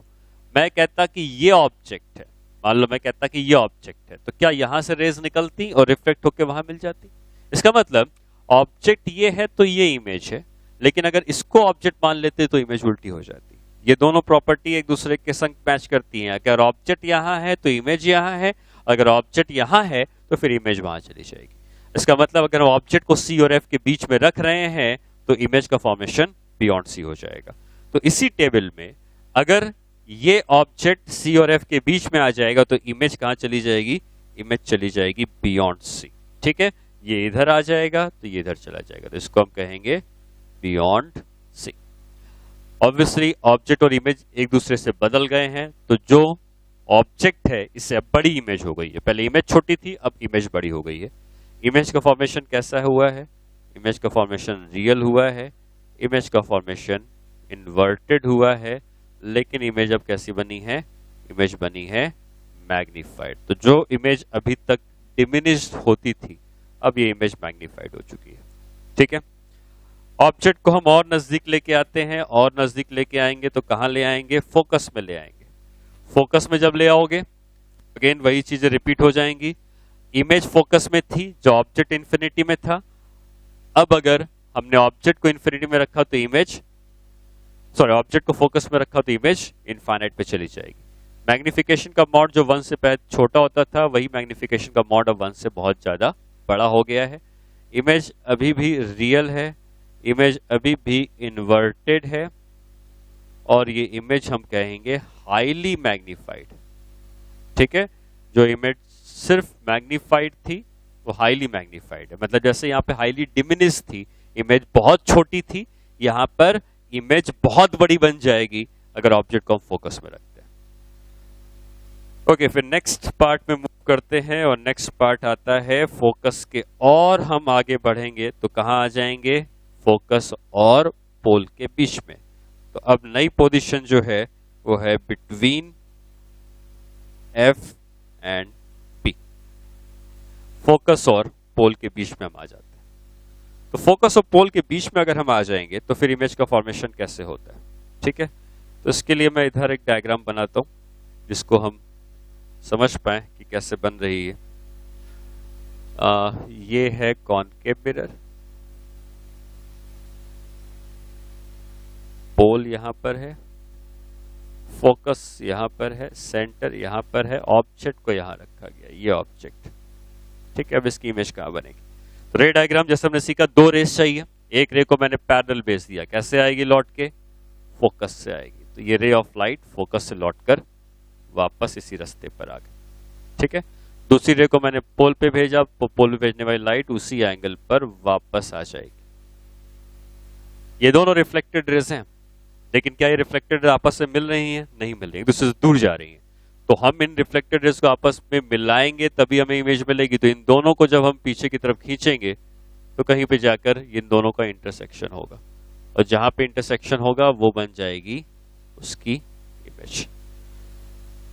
मैं कहता कि ये ऑब्जेक्ट है, मान लो मैं कहता कि ये ऑब्जेक्ट है, तो क्या यहां से रेज निकलती और रिफ्लेक्ट होकर वहां मिल जाती? इसका मतलब ऑब्जेक्ट ये है तो ये इमेज है, लेकिन अगर इसको ऑब्जेक्ट मान लेते तो इमेज उल्टी हो जाती। ये दोनों प्रॉपर्टी एक दूसरे के संग मैच करती हैं। अगर ऑब्जेक्ट यहां है तो इमेज यहां है, अगर ऑब्जेक्ट यहां है तो फिर इमेज वहां चली जाएगी। इसका मतलब अगर ऑब्जेक्ट को सी और एफ के बीच में रख रहे हैं तो इमेज का फॉर्मेशन बियॉन्ड सी हो जाएगा। तो इसी टेबल में अगर ये ऑब्जेक्ट सी और एफ के बीच में आ जाएगा तो इमेज कहां चली जाएगी? इमेज चली जाएगी बियॉन्ड सी। ठीक है, ये इधर आ जाएगा तो ये इधर चला जाएगा, तो इसको हम कहेंगे बियॉन्ड सी। ऑब्वियसली ऑब्जेक्ट और इमेज एक दूसरे से बदल गए हैं, तो जो ऑब्जेक्ट है इससे अब बड़ी इमेज हो गई है। पहले इमेज छोटी थी, अब इमेज बड़ी हो गई है। इमेज का फॉर्मेशन कैसा हुआ है? इमेज का फॉर्मेशन रियल हुआ है, इमेज का फॉर्मेशन इन्वर्टेड हुआ है, लेकिन इमेज अब कैसी बनी है? इमेज बनी है मैग्नीफाइड। तो जो इमेज अभी तक डिमिनिश्ड होती थी अब ये इमेज मैग्नीफाइड हो चुकी है। ठीक है, ऑब्जेक्ट को हम और नजदीक लेके आते हैं, और नजदीक लेके आएंगे तो कहां ले आएंगे? फोकस में ले आएंगे। फोकस में जब ले आओगे अगेन वही चीजें रिपीट हो जाएंगी। इमेज फोकस में थी, जो ऑब्जेक्ट इंफिनिटी में था। अब अगर हमने ऑब्जेक्ट को इंफिनिटी में रखा तो इमेज, सॉरी ऑब्जेक्ट को फोकस में रखा तो इमेज इनफाइनाइट पे चली जाएगी। मैग्निफिकेशन का मॉड जो 1 से पहले छोटा होता था, वही मैग्निफिकेशन का मॉड अब 1 से बहुत ज्यादा बड़ा हो गया है। इमेज अभी भी रियल है, इमेज अभी भी इन्वर्टेड है, और ये इमेज हम कहेंगे हाईली मैग्नीफाइड। ठीक है, जो इमेज सिर्फ मैग्नीफाइड थी वो हाईली मैग्नीफाइड है। मतलब जैसे यहाँ पे हाईली डिमिनिश थी, इमेज बहुत छोटी थी, यहाँ पर इमेज बहुत बड़ी बन जाएगी अगर ऑब्जेक्ट को हम फोकस में रखते हैं। ओके, फिर नेक्स्ट पार्ट में मूव करते हैं, और नेक्स्ट पार्ट आता है फोकस के और हम आगे बढ़ेंगे तो कहां आ जाएंगे? फोकस और पोल के बीच में। तो अब नई पोजीशन जो है वो है between F and P. Focus और पोल के बीच में हम आ जाते हैं। तो फोकस और पोल के बीच में अगर हम आ जाएंगे तो फिर इमेज का फॉर्मेशन कैसे होता है? ठीक है, तो इसके लिए मैं इधर एक डायग्राम बनाता हूं जिसको हम समझ पाए कि कैसे बन रही है। ये है कॉनकेव मिरर, पोल यहां पर है, फोकस यहां पर है, सेंटर यहां पर है, ऑब्जेक्ट को यहां रखा गया, ये ऑब्जेक्ट। ठीक है, अब इसकी इमेज कहां बनेगी? तो रे डायग्राम जैसे हमने सीखा, 2 रेस चाहिए। एक रे को मैंने पैरेलल भेज दिया, कैसे आएगी लौट के? फोकस से आएगी। तो ये रे ऑफ लाइट फोकस से लौटकर वापस इसी रास्ते पर आ गई। ठीक है, दूसरी रे को मैंने पोल पे भेजा, पोल पे भेजने वाली लाइट उसी एंगल पर वापस आ जाएगी। ये दोनों रिफ्लेक्टेड रेज हैं, लेकिन क्या ये रिफ्लेक्टेड आपस में मिल रही हैं? नहीं मिल रही, एक दूसरे से दूर जा रही हैं। तो हम इन रिफ्लेक्टेड रेज को आपस में मिलाएंगे तभी हमें इमेज मिलेगी। तो इन दोनों को जब हम पीछे की तरफ खींचेंगे तो कहीं पे जाकर इन दोनों का इंटरसेक्शन होगा, और जहां पे इंटरसेक्शन होगा वो बन जाएगी उसकी इमेज।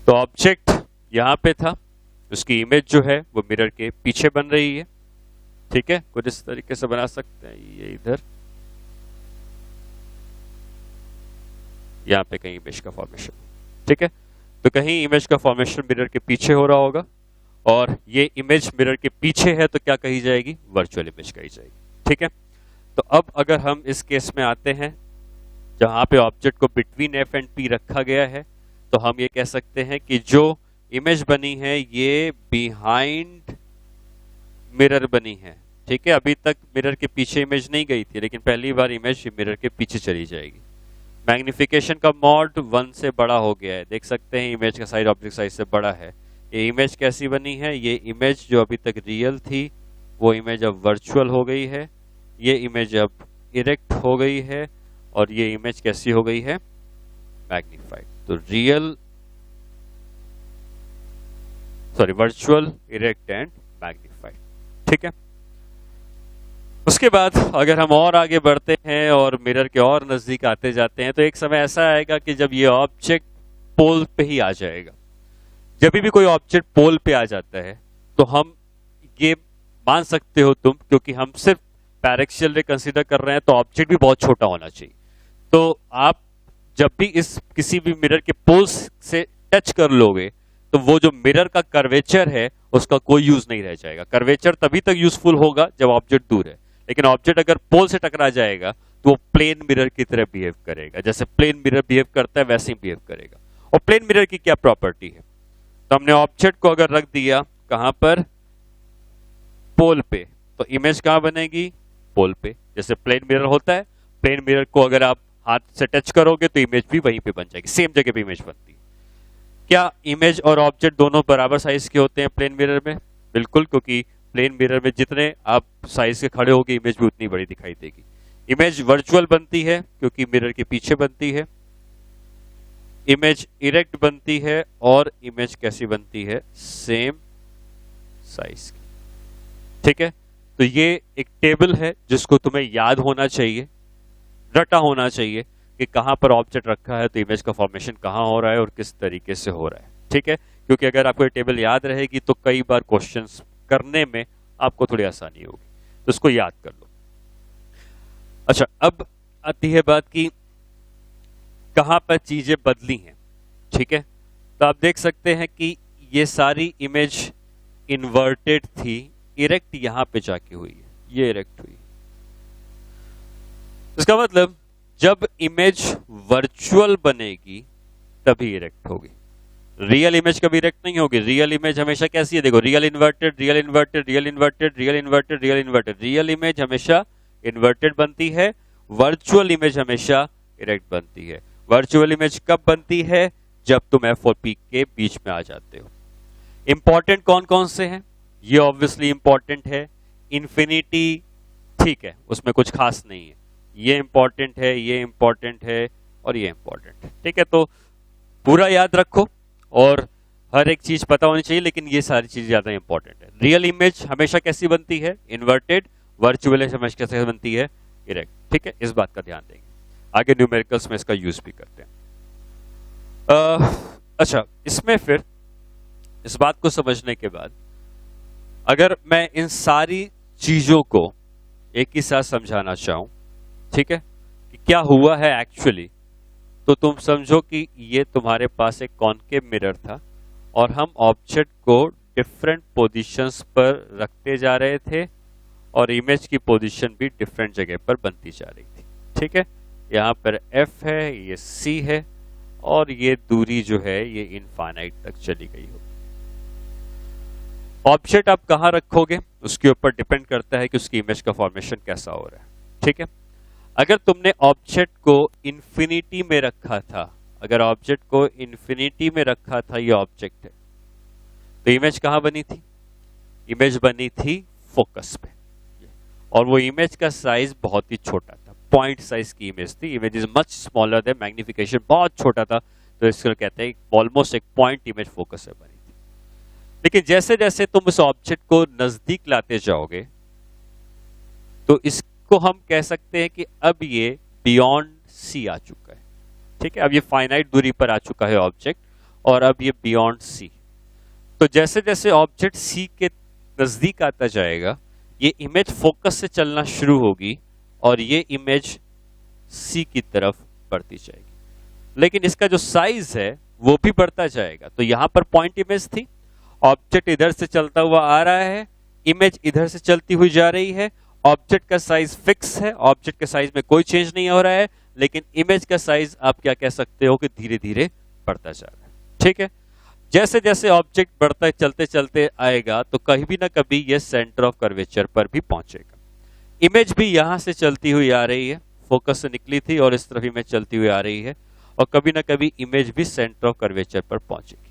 तो ऑब्जेक्ट यहां पे था, उसकी इमेज जो है वो मिरर के पीछे बन रही है। ठीक है, कुछ इस तरीके से बना सकते हैं, ये इधर, यहां पे कहीं इमेज का फॉर्मेशन। ठीक है, तो कहीं इमेज का फॉर्मेशन मिरर के पीछे हो रहा होगा, और ये इमेज मिरर के पीछे है तो क्या कही जाएगी? वर्चुअल इमेज कही जाएगी। ठीक है, तो अब अगर हम इस केस में आते हैं जहां पे ऑब्जेक्ट को बिटवीन एफ एंड पी रखा गया है, तो हम ये कह सकते हैं कि जो इमेज बनी है ये बिहाइंड मिरर बनी है। ठीक है, अभी तक मिरर के पीछे इमेज नहीं गई थी, लेकिन पहली बार इमेज मिरर के पीछे चली जाएगी। मैग्निफिकेशन का मॉड 1 से बड़ा हो गया है, देख सकते हैं इमेज का साइज ऑब्जेक्ट साइज से बड़ा है। ये इमेज कैसी बनी है? ये इमेज जो अभी तक रियल थी वो इमेज अब वर्चुअल हो गई है, ये इमेज अब इरेक्ट हो गई है, और ये इमेज कैसी हो गई है? मैग्नीफाइड। तो real, sorry virtual, erect and magnified. ठीक है, उसके बाद अगर हम और आगे बढ़ते हैं और मिरर के और नजदीक आते जाते हैं तो एक समय ऐसा आएगा कि जब ये ऑब्जेक्ट पोल पे ही आ जाएगा। जब भी कोई ऑब्जेक्ट पोल पे आ जाता है तो हम ये मान सकते हो तुम, क्योंकि हम सिर्फ पैरेक्सियल रे कंसीडर कर रहे हैं तो ऑब्जेक्ट भी बहुत छोटा होना चाहिए। तो आप जब भी इस किसी भी मिरर के पोल्स से टच कर लोगे तो वो जो मिरर का कर्वेचर है उसका कोई यूज नहीं रह जाएगा। कर्वेचर तभी तक यूजफुल होगा जब ऑब्जेक्ट दूर है, लेकिन ऑब्जेक्ट अगर पोल से टकरा जाएगा तो वो प्लेन मिरर की तरह बिहेव करेगा। जैसे प्लेन मिरर बिहेव करता है वैसे ही बिहेव करेगा। और प्लेन मिरर की क्या प्रॉपर्टी है, तो हमने ऑब्जेक्ट को अगर रख दिया कहां पर, पोल पे, तो इमेज कहां बनेगी, पोल पे। जैसे प्लेन मिरर होता है, प्लेन मिरर को अगर आप हाथ से टच करोगे तो इमेज भी वहीं पे बन जाएगी, सेम जगह पे इमेज बनती है। क्या इमेज और ऑब्जेक्ट दोनों बराबर साइज के होते हैं प्लेन मिरर में? बिल्कुल, क्योंकि प्लेन मिरर में जितने आप साइज के खड़े होगे इमेज भी उतनी बड़ी दिखाई देगी। इमेज वर्चुअल बनती है क्योंकि मिरर के पीछे बनती है। इमेज इरेक्ट बनती है और इमेज कैसी बनती है, सेम साइज की। ठीक है, तो ये एक टेबल है जिसको तुम्हें याद होना चाहिए, रटा होना चाहिए कि कहां पर ऑब्जेक्ट रखा है तो इमेज का फॉर्मेशन कहां हो रहा है और किस तरीके से हो रहा है। ठीक है, क्योंकि अगर आपको ये टेबल याद रहेगी तो कई बार क्वेश्चंस करने में आपको थोड़ी आसानी होगी, तो इसको याद कर लो। अच्छा, अब आती है बात की कहां पर चीजें बदली हैं। ठीक है, तो आप देख सकते हैं कि ये सारी इमेज इन्वर्टेड थी, इरेक्ट यहां पे जाके हुई है, ये इरेक्ट हुई। इसका मतलब जब इमेज वर्चुअल बनेगी तभी इरेक्ट होगी, रियल इमेज कभी इरेक्ट नहीं होगी। रियल इमेज हमेशा कैसी है, देखो, real inverted, real inverted, real inverted, real inverted, real inverted. Real image हमेशा इन्वर्टेड बनती है, वर्चुअल इमेज हमेशा इरेक्ट बनती है। वर्चुअल इमेज कब बनती है, जब तुम एफ और पी के बीच में आ जाते हो। इंपॉर्टेंट कौन कौन से हैं, ये ऑब्वियसली इंपॉर्टेंट है। इन्फिनिटी ठीक है, उसमें कुछ खास नहीं है। ये इंपॉर्टेंट है, ये इंपॉर्टेंट है और ये इंपॉर्टेंट है। ठीक है, तो पूरा याद रखो और हर एक चीज पता होनी चाहिए, लेकिन ये सारी चीज ज्यादा इंपॉर्टेंट है। रियल इमेज हमेशा कैसी बनती है, इन्वर्टेड। वर्चुअल इमेज हमेशा कैसे बनती है, इरेक्ट। ठीक है, इस बात का ध्यान देंगे, आगे न्यूमेरिकल्स में इसका यूज भी करते हैं। अच्छा, इसमें फिर इस बात को समझने के बाद अगर मैं इन सारी चीजों को एक ही साथ समझाना चाहूं, ठीक है, कि क्या हुआ है एक्चुअली, तो तुम समझो कि ये तुम्हारे पास एक कॉनकेव मिरर था और हम ऑब्जेक्ट को डिफरेंट पोजीशंस पर रखते जा रहे थे और इमेज की पोजीशन भी डिफरेंट जगह पर बनती जा रही थी। ठीक है, यहाँ पर F है, ये C है और ये दूरी जो है ये इनफाइनाइट तक चली गई होगी। ऑब्जेक्ट आप कहाँ रखोगे उसके ऊपर डिपेंड करता है कि उसकी इमेज का फॉर्मेशन कैसा हो रहा है। ठीक है, अगर तुमने ऑब्जेक्ट को इन्फिनिटी में रखा था, अगर ऑब्जेक्ट को इन्फिनिटी में रखा था, ये ऑब्जेक्ट है, तो इमेज कहां बनी थी, इमेज बनी थी फोकस पे, और वो इमेज का साइज बहुत ही छोटा था, पॉइंट साइज की इमेज थी। Image is much smaller than, magnification बहुत छोटा था, तो इसको कहते हैं ऑलमोस्ट एक पॉइंट इमेज फोकस से बनी थी। लेकिन जैसे जैसे तुम इस ऑब्जेक्ट को नजदीक लाते जाओगे तो इसको हम कह सकते हैं कि अब ये बियॉन्ड सी आ चुका है। ठीक है, अब ये फाइनाइट दूरी पर आ चुका है ऑब्जेक्ट और अब ये बियॉन्ड सी। तो जैसे जैसे ऑब्जेक्ट सी के नजदीक आता जाएगा ये इमेज फोकस से चलना शुरू होगी और ये इमेज सी की तरफ बढ़ती जाएगी, लेकिन इसका जो साइज है वो भी बढ़ता जाएगा। तो यहां पर पॉइंट इमेज थी, ऑब्जेक्ट इधर से चलता हुआ आ रहा है, इमेज इधर से चलती हुई जा रही है, ऑब्जेक्ट का साइज फिक्स है, ऑब्जेक्ट के साइज में कोई चेंज नहीं हो रहा है, लेकिन इमेज का साइज आप क्या कह सकते हो कि धीरे धीरे बढ़ता जा रहा है। ठीक है, जैसे जैसे ऑब्जेक्ट बढ़ता चलते चलते आएगा तो कभी ना कभी ये सेंटर ऑफ कर्वेचर पर भी पहुंचेगा। इमेज भी यहां से चलती हुई आ रही है, फोकस से निकली थी और इस तरफ इमेज चलती हुई आ रही है, और कभी ना कभी इमेज भी सेंटर ऑफ कर्वेचर पर पहुंचेगी।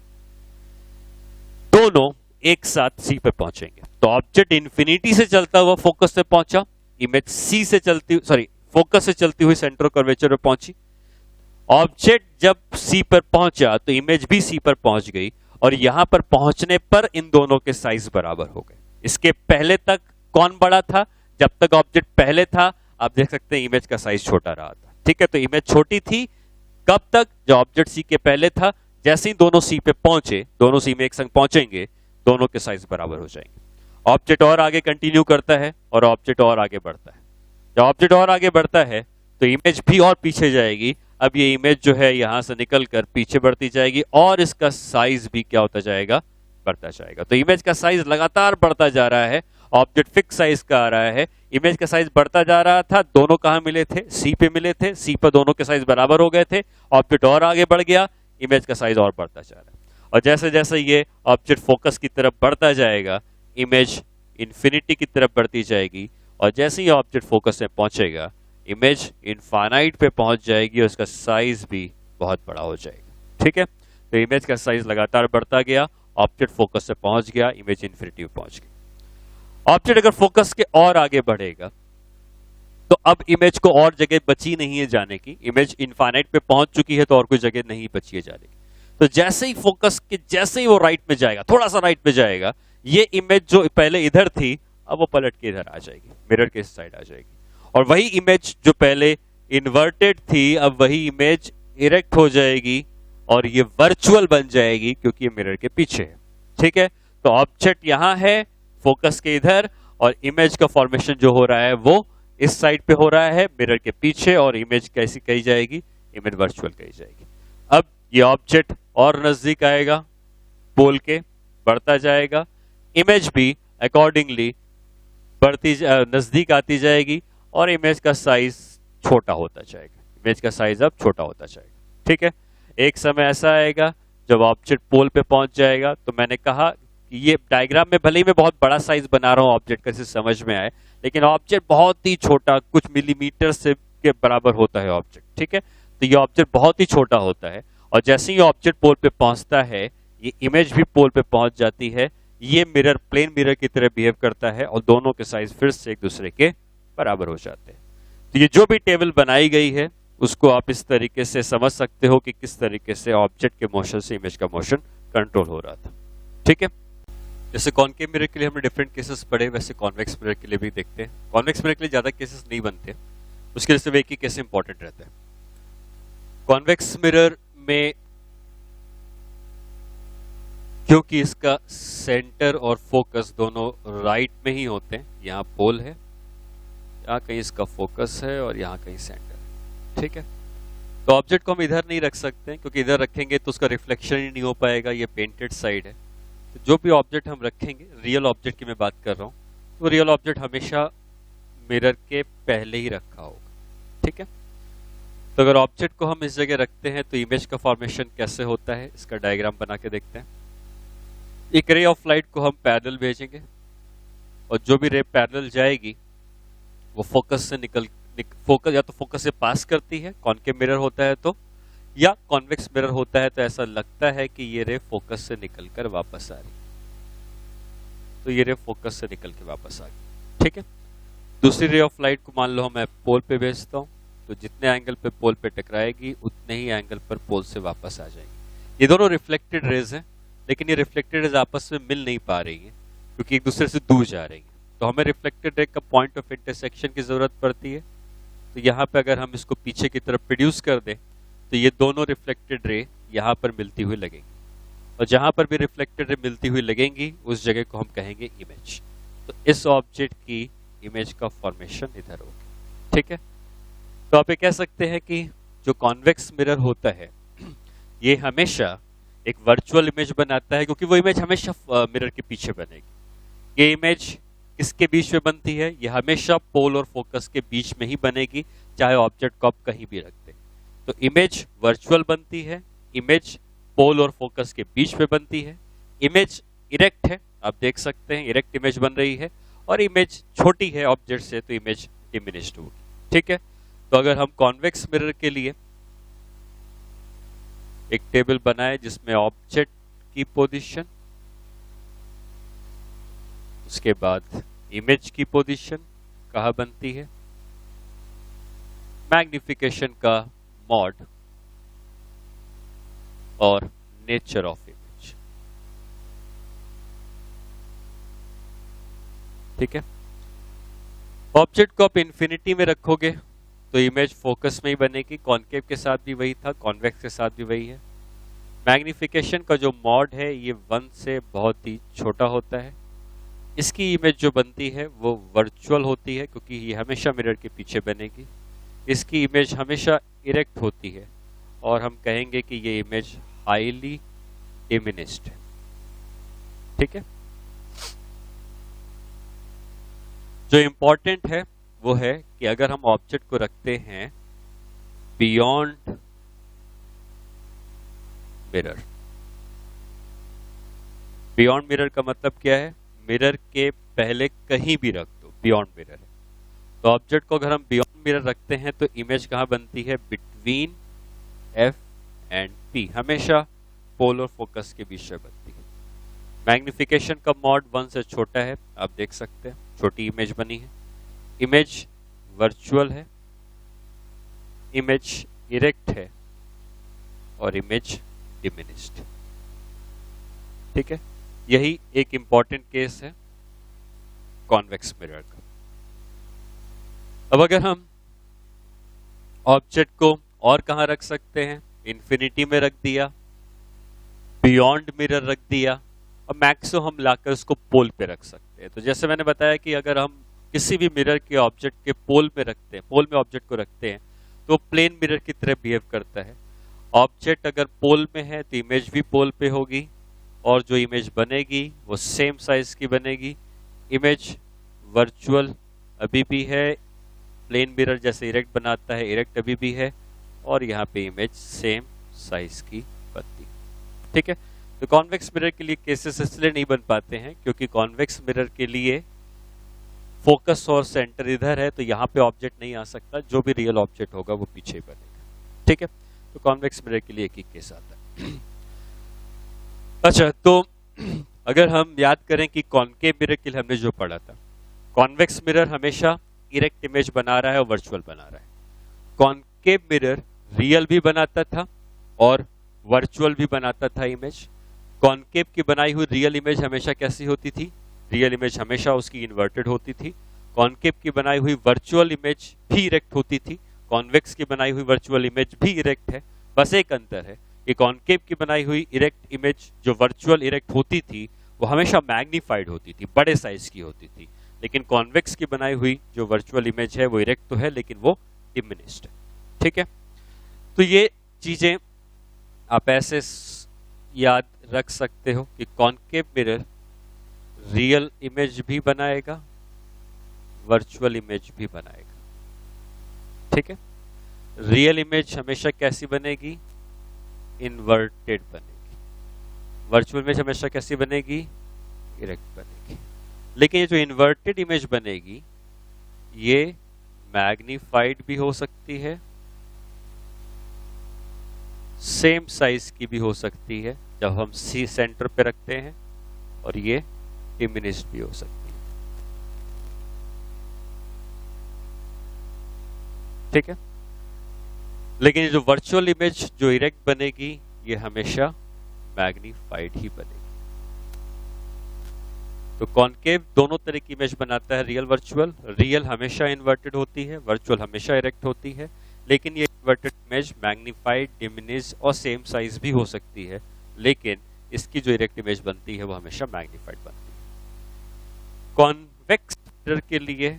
दोनों एक साथ सी पे पहुंचेंगे। तो ऑब्जेक्ट इन्फिनिटी से चलता हुआ फोकस से पहुंचा, इमेज सी से चलती फोकस से चलती हुई सेंटर ऑफ कर्वेचर पर पहुंची। ऑब्जेक्ट जब सी पर पहुंचा तो इमेज भी सी पर पहुंच गई, और यहां पर पहुंचने पर इन दोनों के साइज बराबर हो गए। इसके पहले तक कौन बड़ा था, जब तक ऑब्जेक्ट पहले था आप देख सकते हैं इमेज का साइज छोटा रहा था। ठीक है, तो इमेज छोटी थी कब तक, जब ऑब्जेक्ट सी के पहले था, जैसे ही दोनों सी पे पहुंचे, दोनों सी में एक संग पहुंचेंगे, दोनों के साइज बराबर हो जाएंगे। ऑब्जेक्ट और आगे कंटिन्यू करता है और ऑब्जेक्ट और आगे बढ़ता है। जब ऑब्जेक्ट और आगे बढ़ता है तो इमेज भी और पीछे जाएगी। अब ये इमेज जो है यहां से निकलकर पीछे बढ़ती जाएगी और इसका साइज भी क्या होता जाएगा, बढ़ता जाएगा। तो इमेज का साइज लगातार बढ़ता जा रहा है, ऑब्जेक्ट फिक्स साइज का आ रहा है, इमेज का साइज बढ़ता जा रहा था। दोनों कहां मिले थे, सी पे मिले थे, सी पर दोनों के साइज बराबर हो गए थे, ऑब्जेक्ट और आगे बढ़ गया, इमेज का साइज और बढ़ता जा रहा है। और जैसे जैसे ये ऑब्जेक्ट फोकस की तरफ बढ़ता जाएगा, इमेज इन्फिनिटी की तरफ बढ़ती जाएगी और जैसे ही ऑब्जेक्ट फोकस में पहुंचेगा, इमेज इनफाइनाइट पे पहुंच जाएगी और उसका साइज भी बहुत बड़ा हो जाएगा। ठीक है, तो इमेज का साइज लगातार बढ़ता गया, ऑब्जेक्ट फोकस से पहुंच गया, इमेज इन्फिनिटी पे पहुंच गई। ऑब्जेक्ट अगर फोकस के और आगे बढ़ेगा तो अब इमेज को और जगह बची नहीं है जाने की, इमेज इनफाइनाइट पे पहुंच चुकी है तो और कोई जगह नहीं बची है जाने की। तो जैसे ही फोकस के जैसे ही वो राइट में जाएगा, थोड़ा सा राइट में जाएगा, ये इमेज जो पहले इधर थी अब वो पलट के इधर आ जाएगी, मिरर के इस साइड आ जाएगी। और वही इमेज जो पहले इन्वर्टेड थी अब वही इमेज इरेक्ट हो जाएगी और ये वर्चुअल बन जाएगी क्योंकि ये मिरर के पीछे है। ठीक है, तो ऑब्जेक्ट यहां है फोकस के इधर और इमेज का फॉर्मेशन जो हो रहा है वो इस साइड पे हो रहा है मिरर के पीछे, और इमेज कैसी कही जाएगी, इमेज वर्चुअल कही जाएगी। अब ये ऑब्जेक्ट और नजदीक आएगा, पोल के बढ़ता जाएगा, इमेज भी अकॉर्डिंगली बढ़ती नजदीक आती जाएगी और इमेज का साइज छोटा होता जाएगा, इमेज का साइज अब छोटा होता जाएगा। ठीक है, एक समय ऐसा आएगा जब ऑब्जेक्ट पोल पे पहुंच जाएगा। तो मैंने कहा कि ये डायग्राम में भले ही मैं बहुत बड़ा साइज बना रहा हूं ऑब्जेक्ट का, से समझ में आए, लेकिन ऑब्जेक्ट बहुत ही छोटा, कुछ मिलीमीटर से के बराबर होता है ऑब्जेक्ट। ठीक है, तो ये ऑब्जेक्ट बहुत ही छोटा होता है और जैसे ही ऑब्जेक्ट पोल पे पहुंचता है ये इमेज भी पोल पे पहुंच जाती है, ये मिरर प्लेन मिरर की तरह बिहेव करता है और दोनों के साइज फिर से एक दूसरे के बराबर हो जाते हैं। तो ये जो भी टेबल बनाई गई है उसको आप इस तरीके से समझ सकते हो कि किस तरीके से ऑब्जेक्ट के मोशन से इमेज का मोशन कंट्रोल हो रहा था। ठीक है, जैसे कॉनकेव मिरर के लिए हमने डिफरेंट केसेस पढ़े, वैसे कॉन्वेक्स मिरर के लिए भी देखते हैं। कॉन्वेक्स मिरर के लिए ज्यादा केसेस नहीं बनते, उसके लिए सिर्फ एक ही केस इंपॉर्टेंट रहता है। कॉन्वेक्स मिरर में क्योंकि इसका सेंटर और फोकस दोनों राइट में ही होते हैं, यहाँ पोल है, यहाँ कहीं इसका फोकस है और यहाँ कहीं सेंटर है। ठीक है, तो ऑब्जेक्ट को हम इधर नहीं रख सकते क्योंकि इधर रखेंगे तो उसका रिफ्लेक्शन ही नहीं हो पाएगा, ये पेंटेड साइड है। तो जो भी ऑब्जेक्ट हम रखेंगे, रियल ऑब्जेक्ट की मैं बात कर रहा हूँ, तो रियल ऑब्जेक्ट हमेशा मिरर के पहले ही रखा होगा। ठीक है, तो अगर ऑब्जेक्ट को हम इस जगह रखते हैं तो इमेज का फॉर्मेशन कैसे होता है इसका डायग्राम बना के देखते हैं। एक रे ऑफ लाइट को हम पैरेलल भेजेंगे और जो भी रे पैरेलल जाएगी वो फोकस से फोकस या तो फोकस से पास करती है, कॉनकेव मिरर होता है तो, या कॉन्वेक्स मिरर होता है तो ऐसा लगता है कि ये रे फोकस से निकलकर वापस आ रही, तो ये रे फोकस से निकल के वापस आ गई। ठीक है, दूसरी रे ऑफ लाइट को मान लो मैं पोल पे भेजता हूँ, तो जितने एंगल पे पोल पे टकराएगी उतने ही एंगल पर पोल से वापस आ जाएगी। ये दोनों रिफ्लेक्टेड रेज हैं, लेकिन ये रिफ्लेक्टेड रेज आपस में मिल नहीं पा रही है क्योंकि एक दूसरे से दूर जा रही है, तो हमें रिफ्लेक्टेड रे का पॉइंट ऑफ इंटरसेक्शन की जरूरत पड़ती है। तो यहाँ पे अगर हम इसको पीछे की तरफ प्रोड्यूस कर दें तो ये दोनों रिफ्लेक्टेड रे यहाँ पर मिलती हुई लगेंगी, और जहां पर भी रिफ्लेक्टेड रे मिलती हुई लगेंगी उस जगह को हम कहेंगे इमेज। तो इस ऑब्जेक्ट की इमेज का फॉर्मेशन इधर होगा। ठीक है, तो आप ये कह सकते हैं कि जो कॉन्वेक्स मिरर होता है ये हमेशा एक वर्चुअल इमेज बनाता है क्योंकि वो इमेज हमेशा मिरर के पीछे बनेगी। ये इमेज किसके बीच में बनती है, ये हमेशा पोल और फोकस के बीच में ही बनेगी, चाहे ऑब्जेक्ट को आप कहीं भी रख दें। तो इमेज वर्चुअल बनती है, इमेज पोल और फोकस के बीच में बनती है, इमेज इरेक्ट है, आप देख सकते हैं इरेक्ट इमेज बन रही है, और इमेज छोटी है ऑब्जेक्ट से तो इमेज डिमिनिश्ड होगी। ठीक है, तो अगर हम कॉन्वेक्स मिरर के लिए एक टेबल बनाए जिसमें ऑब्जेक्ट की पोजीशन, उसके बाद इमेज की पोजीशन कहाँ बनती है, मैग्निफिकेशन का मॉड और नेचर ऑफ इमेज। ठीक है, ऑब्जेक्ट को आप इन्फिनिटी में रखोगे तो इमेज फोकस में ही बनेगी, कॉनकेव के साथ भी वही था, कॉन्वेक्स के साथ भी वही है। मैग्निफिकेशन का जो मॉड है ये 1 से बहुत ही छोटा होता है। इसकी इमेज जो बनती है वो वर्चुअल होती है क्योंकि ये हमेशा मिरर के पीछे बनेगी। इसकी इमेज हमेशा इरेक्ट होती है और हम कहेंगे कि ये इमेज हाईली डिमिनिश्ड है। ठीक है, जो इंपॉर्टेंट है वो है कि अगर हम ऑब्जेक्ट को रखते हैं बियॉन्ड मिरर, बियॉन्ड मिरर का मतलब क्या है, मिरर के पहले कहीं भी रख दो, बियॉन्ड मिरर है। तो ऑब्जेक्ट को अगर हम बियॉन्ड मिरर रखते हैं तो इमेज कहां बनती है, बिटवीन एफ एंड पी, हमेशा पोलर फोकस के बीच में बनती है। मैग्निफिकेशन का मॉड 1 से छोटा है, आप देख सकते हैं छोटी इमेज बनी है। इमेज वर्चुअल है, इमेज इरेक्ट है और इमेज डिमिनिश्ड। ठीक है, यही एक इंपॉर्टेंट केस है कॉन्वेक्स मिरर का। अब अगर हम ऑब्जेक्ट को और कहां रख सकते हैं, इंफिनिटी में रख दिया, बियॉन्ड मिरर रख दिया, और मैक्सो हम लाकर उसको पोल पे रख सकते हैं। तो जैसे मैंने बताया कि अगर हम किसी भी मिरर के ऑब्जेक्ट के पोल में रखते हैं, पोल में ऑब्जेक्ट को रखते हैं तो प्लेन मिरर की तरह बिहेव करता है। ऑब्जेक्ट अगर पोल में है तो इमेज भी पोल पे होगी और जो इमेज बनेगी वो सेम साइज की बनेगी। इमेज वर्चुअल अभी भी है, प्लेन मिरर जैसे इरेक्ट बनाता है इरेक्ट अभी भी है, और यहाँ पे इमेज सेम साइज की बनती है। ठीक है, तो कॉन्वेक्स मिरर के लिए केसेस इसलिए नहीं बन पाते हैं क्योंकि कॉन्वेक्स मिरर के लिए फोकस और सेंटर इधर है, तो यहाँ पे ऑब्जेक्ट नहीं आ सकता, जो भी रियल ऑब्जेक्ट होगा वो पीछे ही बनेगा। ठीक है, तो कॉन्वेक्स मिरर के लिए एक ही केस आता है। अच्छा, तो अगर हम याद करें कि कॉनकेव मिरर के लिए हमने जो पढ़ा था, कॉन्वेक्स मिरर हमेशा इरेक्ट इमेज बना रहा है और वर्चुअल बना रहा है। कॉनकेव मिरर रियल भी बनाता था और वर्चुअल भी बनाता था इमेज। कॉनकेव की बनाई हुई रियल इमेज हमेशा कैसी होती थी, रियल इमेज हमेशा उसकी इन्वर्टेड होती थी। कॉनकेव की बनाई हुई वर्चुअल इमेज भी इरेक्ट होती थी, कॉन्वेक्स की बनाई हुई वर्चुअल इमेज भी इरेक्ट है। बस एक अंतर है कि कॉनकेव की बनाई हुई इरेक्ट इमेज जो वर्चुअल इरेक्ट होती थी वो हमेशा मैग्नीफाइड होती थी, बड़े साइज की होती थी, लेकिन कॉन्वेक्स की बनाई हुई जो वर्चुअल इमेज है वो इरेक्ट तो है लेकिन वो डिमिनिश्ड है। ठीक है, तो ये चीजें आप ऐसे याद रख सकते हो कि कॉनकेव मिरर रियल इमेज भी बनाएगा, वर्चुअल इमेज भी बनाएगा। ठीक है, रियल इमेज हमेशा कैसी बनेगी, इन्वर्टेड बनेगी। वर्चुअल इमेज हमेशा कैसी बनेगी, इरेक्ट बनेगी। लेकिन ये जो इन्वर्टेड इमेज बनेगी ये मैग्नीफाइड भी हो सकती है, सेम साइज की भी हो सकती है जब हम सी सेंटर पे रखते हैं, और ये डिमिनिश्ड भी हो सकती है। ठीक है, लेकिन जो वर्चुअल इमेज जो इरेक्ट बनेगी ये हमेशा मैग्नीफाइड ही बनेगी। तो कॉनकेव दोनों तरह की इमेज बनाता है, रियल वर्चुअल। रियल हमेशा इन्वर्टेड होती है, वर्चुअल हमेशा इरेक्ट होती है, लेकिन ये इन्वर्टेड इमेज मैग्नीफाइड, डिमिनिश और सेम साइज भी हो सकती है, लेकिन इसकी जो इरेक्ट इमेज बनती है वो हमेशा मैग्नीफाइड बनती है। कॉन्वेक्स मिरर के लिए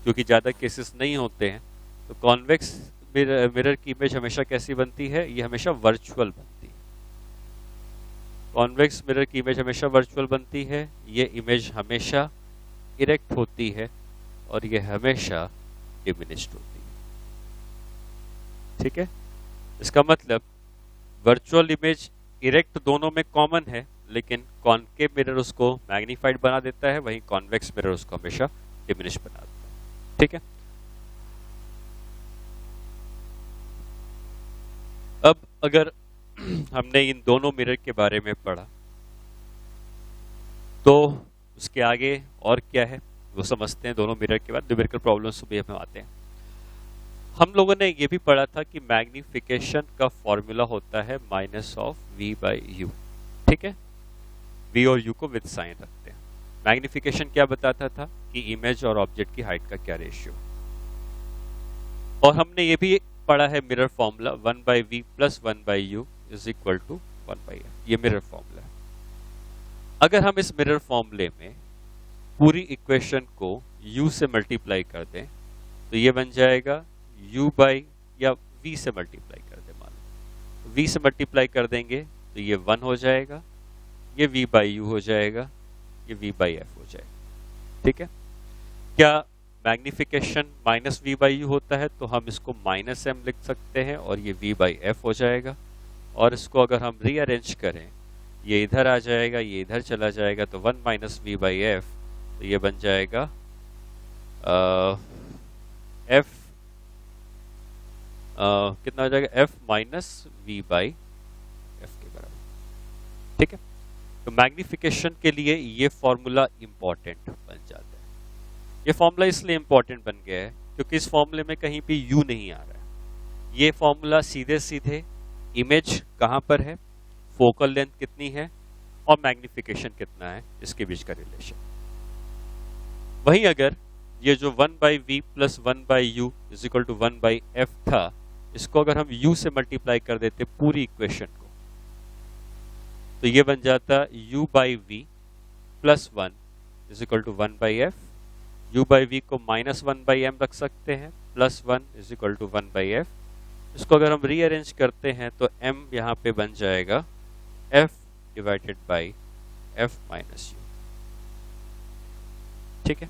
क्योंकि ज्यादा केसेस नहीं होते हैं, तो कॉन्वेक्स मिरर की इमेज हमेशा कैसी बनती है, ये हमेशा वर्चुअल बनती है। कॉन्वेक्स मिरर की इमेज हमेशा वर्चुअल बनती है, ये इमेज हमेशा इरेक्ट होती है और ये हमेशा डिमिनिश्ड होती है। ठीक है, इसका मतलब वर्चुअल इमेज इरेक्ट दोनों में कॉमन है, लेकिन कॉनकेव मिरर उसको मैग्नीफाइड बना देता है, वहीं कॉन्वेक्स मिरर उसको हमेशा डिमिनिश बना देता है। ठीक है, अब अगर हमने इन दोनों मिरर के बारे में पढ़ा तो उसके आगे और क्या है वो समझते हैं। दोनों मिरर के बाद न्यूमेरिकल प्रॉब्लम्स भी हम आते हैं। हम लोगों ने ये भी पढ़ा था कि मैग्निफिकेशन का फॉर्मूला होता है -v/u। ठीक है, v और u को विद साइन रखते हैं। मैग्निफिकेशन क्या बताता था कि इमेज और ऑब्जेक्ट की हाइट का क्या रेशियो। और हमने ये भी पढ़ा है mirror formula 1/v + 1/u, is equal to 1/f। ये मिरर फॉर्मूला है। अगर हम इस मिरर फॉर्मूले में पूरी इक्वेशन को u से मल्टीप्लाई कर दें तो ये बन जाएगा u बाई, या v से मल्टीप्लाई कर दें, मान लो v से मल्टीप्लाई कर देंगे तो ये 1 हो जाएगा, ये v बाई u हो जाएगा, ये v बाई f हो जाएगा। ठीक है, क्या magnification minus v by u होता है तो हम इसको माइनस m लिख सकते हैं और ये v बाई f हो जाएगा। और इसको अगर हम रीअरेंज करें, ये इधर आ जाएगा, ये इधर चला जाएगा, तो 1 माइनस v बाई f, तो ये बन जाएगा f कितना हो जाएगा, f minus v by f के बराबर। ठीक है, तो मैग्निफिकेशन के लिए ये फॉर्मूला इंपॉर्टेंट बन जाता है। ये फॉर्मूला इसलिए इंपॉर्टेंट बन गया है क्योंकि इस फॉर्मूले में कहीं भी u नहीं आ रहा है। ये फॉर्मूला सीधे सीधे इमेज कहां पर है, फोकल लेंथ कितनी है और मैग्निफिकेशन कितना है, इसके बीच का रिलेशन। वहीं अगर ये जो 1/v plus 1/u is equal to 1/f था, इसको अगर हम u से मल्टीप्लाई कर देते पूरी इक्वेशन को, तो ये बन जाता u by v plus 1 is equal to 1/f। u by v को माइनस 1/m रख सकते हैं, plus 1 is equal to 1/f। इसको अगर हम रीअरेंज करते हैं तो m यहाँ पे बन जाएगा f divided by f minus u। ठीक है,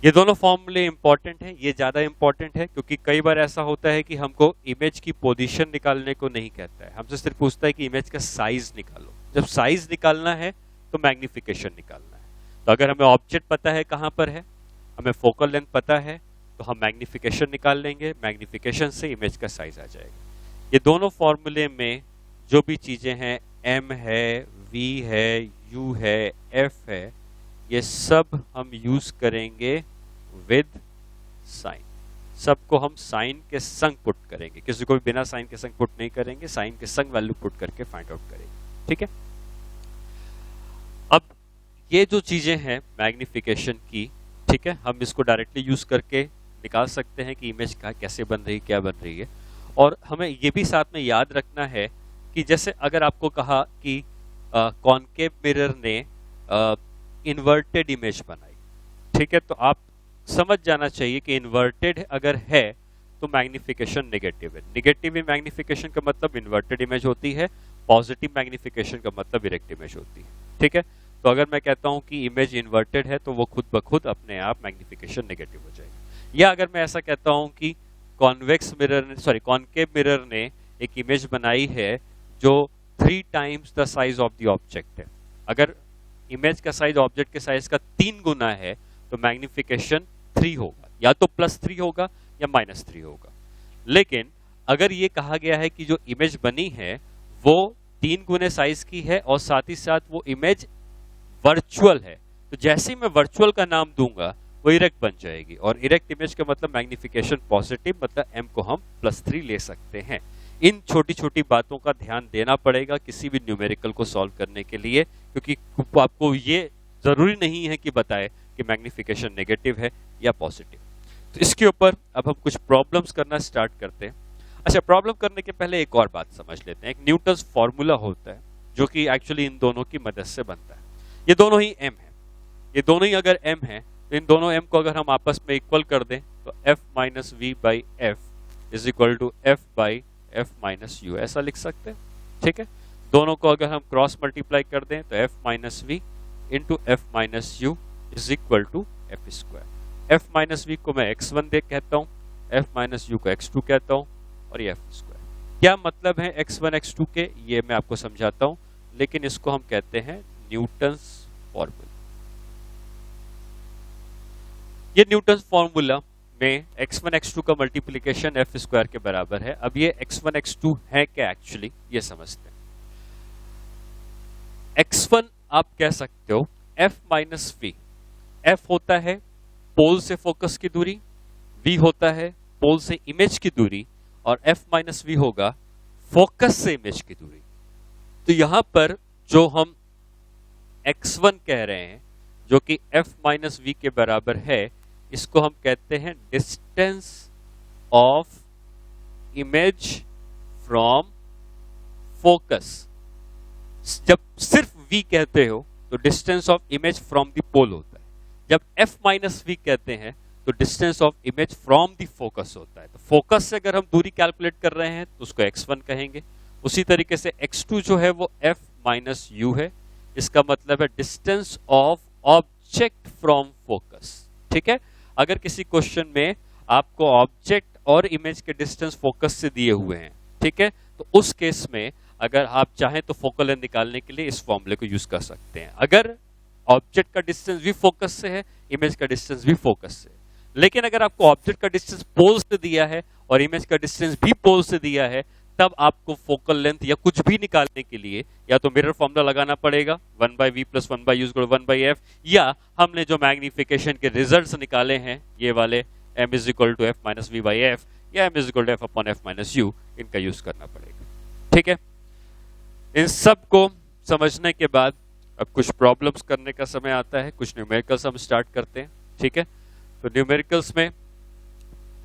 ये दोनों फॉर्मूले इंपॉर्टेंट हैं। ये ज्यादा इंपॉर्टेंट है क्योंकि कई बार ऐसा होता है कि हमको इमेज की पोजीशन निकालने को नहीं कहता है, हमसे सिर्फ पूछता है कि इमेज का साइज निकालो। जब साइज निकालना है तो मैग्निफिकेशन निकालना है। तो अगर हमें ऑब्जेक्ट पता है कहां पर है, हमें फोकल लेंथ पता है, तो हम मैग्निफिकेशन निकाल लेंगे, मैग्निफिकेशन से इमेज का साइज आ जाएगा। ये दोनों फॉर्मूले में जो भी चीजें हैं, m है, v है, u है, f है, ये सब हम यूज करेंगे विद साइन। सबको हम साइन के संग पुट करेंगे, किसी को भी बिना साइन के संग पुट नहीं करेंगे, साइन के संग वैल्यू पुट करके फाइंड आउट करेंगे। ठीक है, अब ये जो चीजें हैं मैग्निफिकेशन की, ठीक है, हम इसको डायरेक्टली यूज करके निकाल सकते हैं कि इमेज का कैसे बन रही है, क्या बन रही है। और हमें ये भी साथ में याद रखना है कि जैसे अगर आपको कहा कि कॉनकेव मिरर ने इन्वर्टेड इमेज बनाई, ठीक है, तो आप समझ जाना चाहिए कि इन्वर्टेड अगर है तो मैग्निफिकेशन नेगेटिव है। नेगेटिव मैग्निफिकेशन का मतलब इन्वर्टेड इमेज होती है, पॉजिटिव मैग्निफिकेशन का मतलब इरेक्ट इमेज होती है। ठीक है, तो अगर मैं कहता हूं कि इमेज इन्वर्टेड है तो वो खुद ब खुद अपने आप मैग्निफिकेशन नेगेटिव हो जाएगी। या अगर मैं ऐसा कहता हूं कि कॉनकेव मिरर ने एक इमेज बनाई है जो 3 times the size of the object है, अगर इमेज का साइज ऑब्जेक्ट के साइज का 3 गुना है तो मैग्निफिकेशन 3 होगा, या तो +3 होगा या -3 होगा। लेकिन अगर ये कहा गया है कि जो इमेज बनी है वो 3 गुने साइज की है और साथ ही साथ वो इमेज वर्चुअल है, तो जैसे ही मैं वर्चुअल का नाम दूंगा वो इरेक्ट बन जाएगी। और इरेक्ट इमेज का मतलब मैग्निफिकेशन पॉजिटिव, मतलब m को हम +3 ले सकते हैं। इन छोटी छोटी बातों का ध्यान देना पड़ेगा किसी भी न्यूमेरिकल को सॉल्व करने के लिए, क्योंकि आपको ये जरूरी नहीं है कि बताए कि मैग्निफिकेशन नेगेटिव है या पॉजिटिव। तो इसके ऊपर अब हम कुछ प्रॉब्लम्स करना स्टार्ट करते हैं। अच्छा, प्रॉब्लम करने के पहले एक और बात समझ लेते हैं। एक न्यूटन्स फॉर्मूला होता है जो कि एक्चुअली इन दोनों की मदद से बनता है। ये दोनों ही m है, ये दोनों ही अगर m है तो इन दोनों m को अगर हम आपस में इक्वल कर दें तो f minus v by f is equal to f by f minus u, ऐसा लिख सकते हैं। ठीक है, दोनों को अगर हम क्रॉस मल्टीप्लाई कर दें तो f minus v into f minus u is equal to f square. f minus v को मैं x1 दे कहता हूँ, f माइनस u को x2 कहता हूँ और ये f स्क्वायर। क्या मतलब है x1 x2 के, ये मैं आपको समझाता हूँ, लेकिन इसको हम कहते हैं न्यूटन्स फॉर्मूला। ये न्यूटन्स फॉर्मूला में x1 x2 का मल्टीप्लिकेशन f स्क्वायर के बराबर है। अब ये x1 x2 है क्या एक्चुअली, ये समझते हैं। x1 आप कह सकते हो f माइनस v, f होता है पोल से फोकस की दूरी, v होता है पोल से इमेज की दूरी और f माइनस v होगा फोकस से इमेज की दूरी। तो यहां पर जो हम x1 कह रहे हैं जो कि f माइनस v के बराबर है, इसको हम कहते हैं distance of image from focus, जब सिर्फ v कहते हो तो distance of image from the pole होता है, जब f माइनस वी कहते हैं तो distance of image from the focus होता है। तो फोकस से अगर हम दूरी कैलकुलेट कर रहे हैं तो उसको x1 कहेंगे। उसी तरीके से x2 जो है वो f माइनस यू है, इसका मतलब है distance of object from focus. ठीक है, अगर किसी क्वेश्चन में आपको ऑब्जेक्ट और इमेज के डिस्टेंस फोकस से दिए हुए हैं, ठीक है, तो उस केस में अगर आप चाहें तो फोकल लेंथ निकालने के लिए इस फॉर्मूले को यूज कर सकते हैं। अगर ऑब्जेक्ट का डिस्टेंस भी फोकस से है, इमेज का डिस्टेंस भी फोकस से है, लेकिन अगर आपको ऑब्जेक्ट का डिस्टेंस पोल से दिया है और इमेज का डिस्टेंस भी पोल से दिया है, तब आपको फोकल लेंथ या कुछ भी निकालने के लिए या तो मिरर फॉर्मूला लगाना पड़ेगा 1/v + 1/u = 1/f, या हमने जो मैग्निफिकेशन के रिजल्ट्स निकाले हैं ये वाले m = f - v/f या m = f/f - u, इनका यूज करना पड़ेगा। ठीक है, इन सब को समझने के बाद अब कुछ प्रॉब्लम्स करने का समय आता है, कुछ न्यूमेरिकल्स हम स्टार्ट करते हैं। ठीक है, तो न्यूमेरिकल्स में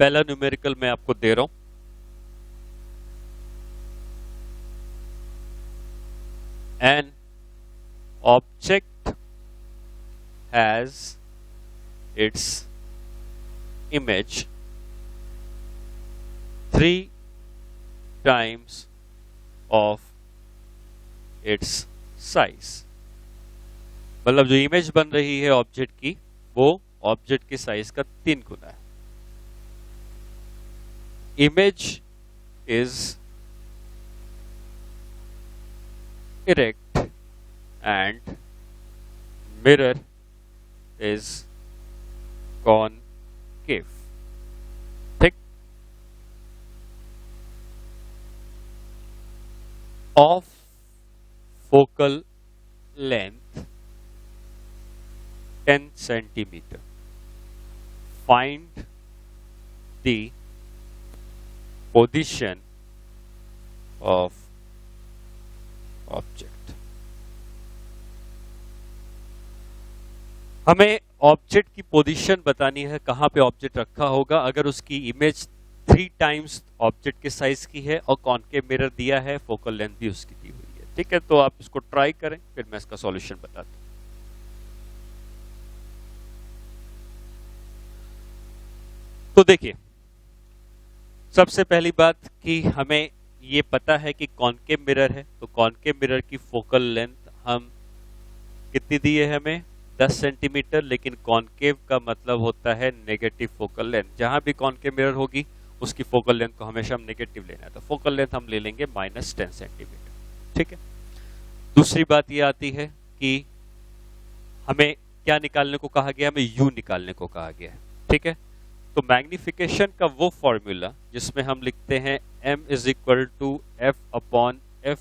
पहला न्यूमेरिकल मैं आपको दे रहा हूं, an object has its image 3 times of its size। मतलब जो इमेज बन रही है ऑब्जेक्ट की वो ऑब्जेक्ट की साइज का 3 गुना है। Image is erect and mirror is concave। ठीक, of focal length 10 centimeter, find the position of object. हमें ऑब्जेक्ट की पोजीशन बतानी है, कहां पे ऑब्जेक्ट रखा होगा। अगर उसकी इमेज 3 टाइम्स ऑब्जेक्ट के साइज की है और कॉनकेव मिरर दिया है, फोकल लेंथ भी उसकी दी हुई है। ठीक है, तो आप इसको ट्राई करें, फिर मैं इसका सॉल्यूशन बताता हूं। तो देखिए, सबसे पहली बात कि हमें ये पता है कि कॉनकेव मिरर है, तो कॉनकेव मिरर की फोकल लेंथ हम कितनी दी है हमें 10 सेंटीमीटर, लेकिन कॉनकेव का मतलब होता है नेगेटिव फोकल लेंथ। जहां भी कॉनकेव मिरर होगी उसकी फोकल लेंथ को हमेशा हम नेगेटिव लेना है, तो फोकल लेंथ हम ले लेंगे -10 सेंटीमीटर। ठीक है, दूसरी बात ये आती है कि हमें क्या निकालने को कहा गया, हमें यू निकालने को कहा गया है। ठीक है, तो मैग्निफिकेशन का वो फॉर्मूला जिसमें हम लिखते हैं m = f/f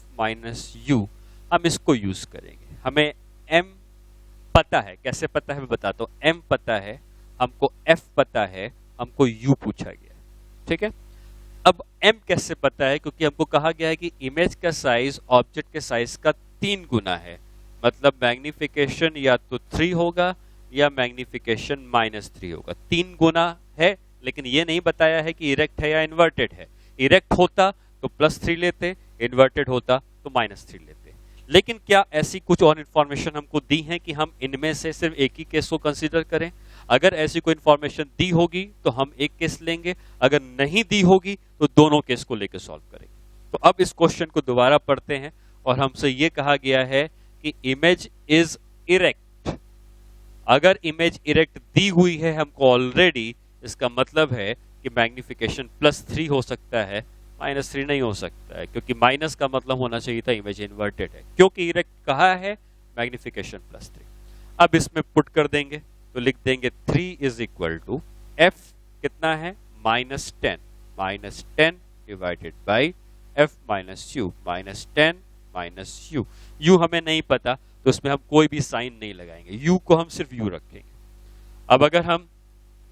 - u, हम इसको यूज करेंगे। हमें m पता है, कैसे पता है मैं बताता हूं। m पता है हमको, f पता है हमको, u पूछा गया है। ठीक है, अब m कैसे पता है, क्योंकि हमको कहा गया है कि इमेज का साइज ऑब्जेक्ट के साइज का 3 गुना है, मतलब मैग्निफिकेशन या तो 3 होगा या मैग्निफिकेशन -3 होगा। 3 गुना है, लेकिन ये नहीं बताया है कि इरेक्ट है या इन्वर्टेड है। इरेक्ट होता तो +3 लेते, इन्वर्टेड होता तो -3 लेते। लेकिन क्या ऐसी कुछ और इंफॉर्मेशन हमको दी है कि हम इनमें से सिर्फ एक ही केस को कंसीडर करें? अगर ऐसी कोई इंफॉर्मेशन दी होगी तो हम एक केस लेंगे, अगर नहीं दी होगी तो दोनों केस को लेकर सॉल्व करेंगे। तो अब इस क्वेश्चन को दोबारा पढ़ते हैं, और हमसे ये कहा गया है कि इमेज इज इरेक्ट। अगर इमेज इरेक्ट दी हुई है हमको ऑलरेडी, इसका मतलब है कि मैग्निफिकेशन +3 हो सकता है, -3 नहीं हो सकता है, क्योंकि माइनस का मतलब होना चाहिए था इमेज इन्वर्टेड है। क्योंकि इरेक्ट कहा है, मैग्निफिकेशन +3। अब इसमें पुट कर देंगे तो लिख देंगे 3 = f कितना है -10, -10 divided by f - u, -10 - u। u हमें नहीं पता तो इसमें हम कोई भी साइन नहीं लगाएंगे, u को हम सिर्फ u रखेंगे। अब अगर हम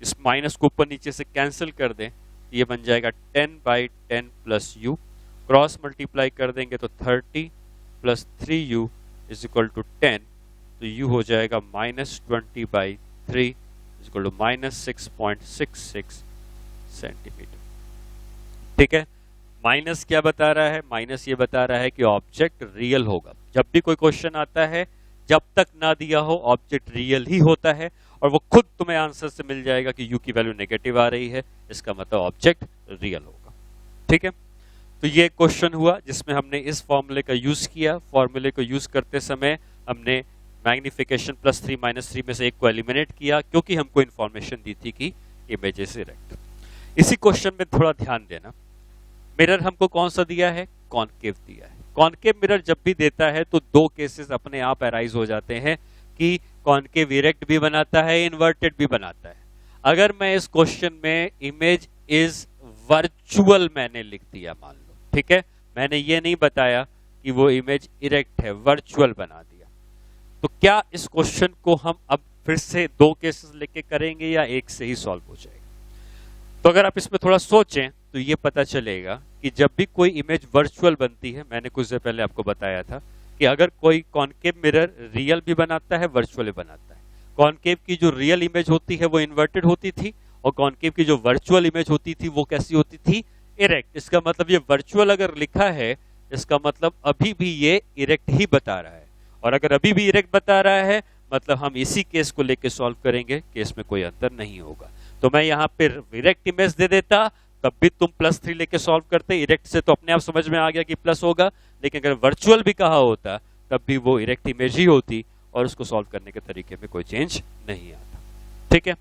इस माइनस को ऊपर नीचे से कैंसिल कर दें, ये बन जाएगा 10/10 + u, क्रॉस मल्टीप्लाई कर देंगे तो 30 + 3u = 10, तो u हो जाएगा -20/3 = -6.66 सेंटीमीटर। ठीक है, माइनस क्या बता रहा है? माइनस ये बता रहा है कि ऑब्जेक्ट रियल होगा। जब भी कोई क्वेश्चन आता है, जब तक ना दिया हो ऑब्जेक्ट रियल ही होता है, और वो खुद तुम्हें आंसर से मिल जाएगा कि यू की वैल्यू नेगेटिव आ रही है, इसका मतलब ऑब्जेक्ट रियल होगा। ठीक है, तो ये क्वेश्चन हुआ जिसमें हमने इस फॉर्मूले का यूज किया। फॉर्मूले को यूज करते समय हमने मैग्निफिकेशन +3 -3 में से एक को एलिमिनेट किया, क्योंकि हमको इंफॉर्मेशन दी थी कि इमेज इज इरेक्ट। इसी क्वेश्चन में थोड़ा ध्यान देना, मिरर हमको कौन सा दिया है? कॉनकेव दिया है। कॉनकेव मिरर जब भी देता है तो दो केसेस अपने आप अराइज हो जाते हैं कि कॉनकेव इरेक्ट भी बनाता है, इन्वर्टेड भी बनाता है। अगर मैं इस क्वेश्चन में इमेज इज वर्चुअल मैंने लिख दिया, मान लो, ठीक है, मैंने ये नहीं बताया कि वो इमेज इरेक्ट है, वर्चुअल बना दिया, तो क्या इस क्वेश्चन को हम अब फिर से दो केसेस लेके करेंगे या एक से ही सॉल्व हो जाएगा? तो अगर आप इसमें थोड़ा सोचें तो ये पता चलेगा कि जब भी कोई इमेज वर्चुअल बनती है, मैंने कुछ देर पहले आपको बताया था कि अगर कोई कॉनकेव मिरर रियल भी बनाता है, वर्चुअल भी बनाता है। कॉनकेव की जो रियल इमेज होती है वो इन्वर्टेड होती थी, और कॉनकेव की जो वर्चुअल इमेज होती थी वो कैसी होती थी? इरेक्ट। इसका मतलब ये वर्चुअल अगर लिखा है, इसका मतलब अभी भी ये इरेक्ट ही बता रहा है, और अगर अभी भी इरेक्ट बता रहा है मतलब हम इसी केस को लेके सॉल्व करेंगे, केस में कोई अंतर नहीं होगा। तो मैं यहाँ पे इरेक्ट इमेज दे देता, तब भी तुम +3 लेके सॉल्व करते। इरेक्ट से तो अपने आप समझ में आ गया कि प्लस होगा, लेकिन अगर वर्चुअल भी कहा होता तब भी वो इरेक्ट इमेज ही होती, और उसको सॉल्व करने के तरीके में कोई चेंज नहीं आता। ठीक है,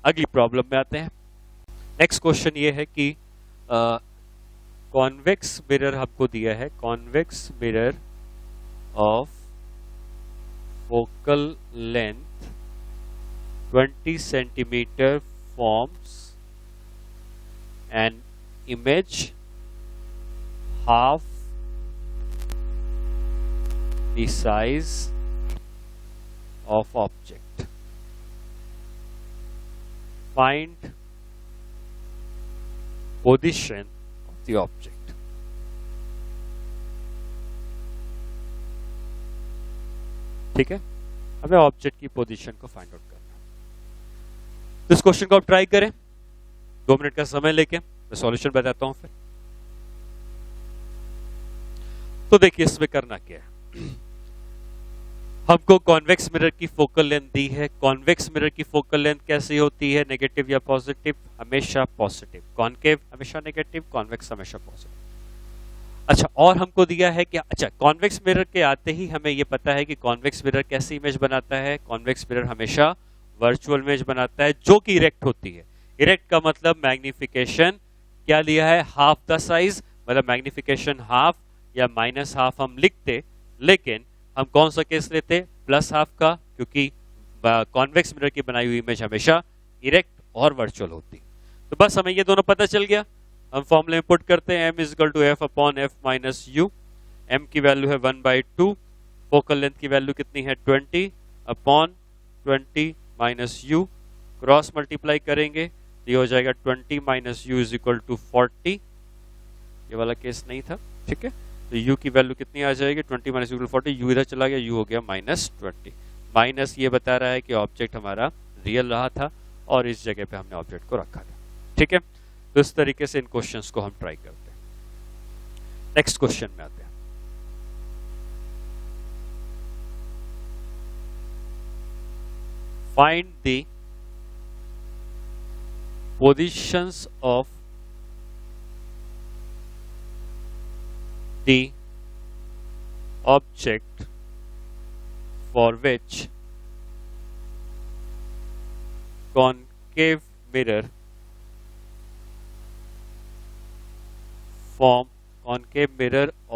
अगली प्रॉब्लम में आते हैं। नेक्स्ट क्वेश्चन ये है कि कॉन्वेक्स मिरर हमको दिया है, convex mirror of focal length 20 centimetre forms an image half the size of object. Find position of the object. ठीक है, हमें ऑब्जेक्ट की पोजीशन को फाइंड आउट करना है। तो इस क्वेश्चन को आप ट्राई करें 2 मिनट का समय लेके, मैं सॉल्यूशन बताता हूं फिर। तो देखिए इसमें करना क्या है, हमको कॉन्वेक्स मिरर की फोकल लेंथ दी है। कॉन्वेक्स मिरर की फोकल लेंथ कैसी होती है? नेगेटिव या पॉजिटिव? हमेशा पॉजिटिव। कॉनकेव हमेशा नेगेटिव, कॉन्वेक्स हमेशा पॉजिटिव। अच्छा, और हमको दिया है कि अच्छा कॉन्वेक्स मिरर के आते ही हमें यह पता है कि कॉन्वेक्स मिरर कैसी इमेज बनाता है? कॉन्वेक्स मिरर हमेशा वर्चुअल इमेज बनाता है जो कि इरेक्ट होती है। इरेक्ट का मतलब मैग्निफिकेशन क्या लिया है? हाफ द साइज, मतलब मैग्निफिकेशन हाफ या -हाफ हम लिखते, लेकिन हम कौन सा केस लेते? +हाफ का, क्योंकि कॉन्वेक्स मिरर की बनाई हुई इमेज हमेशा इरेक्ट और वर्चुअल होती। तो बस हमें ये दोनों पता चल गया। हम फॉर्मूले में पुट करते हैं, m = f/f - u। m की वैल्यू है 1/2, फोकल लेंथ की वैल्यू कितनी है? 20/20 - u, क्रॉस मल्टीप्लाई करेंगे तो ये हो जाएगा 20 - u = 40। ये वाला केस नहीं था, ठीक है। तो u की वैल्यू कितनी आ जाएगी? 20 - u = 40। u इधर चला गया, u हो गया -20। माइनस ये बता रहा है कि ऑब्जेक्ट हमारा रियल रहा था और इस जगह पे हमने ऑब्जेक्ट को रखा था, ठीक है। तो इस तरीके से इन क्वेश्चंस को हम ट्राई करते हैं। नेक्स्ट क्वेश्चन में आते हैं। Find the positions of the object for which concave mirror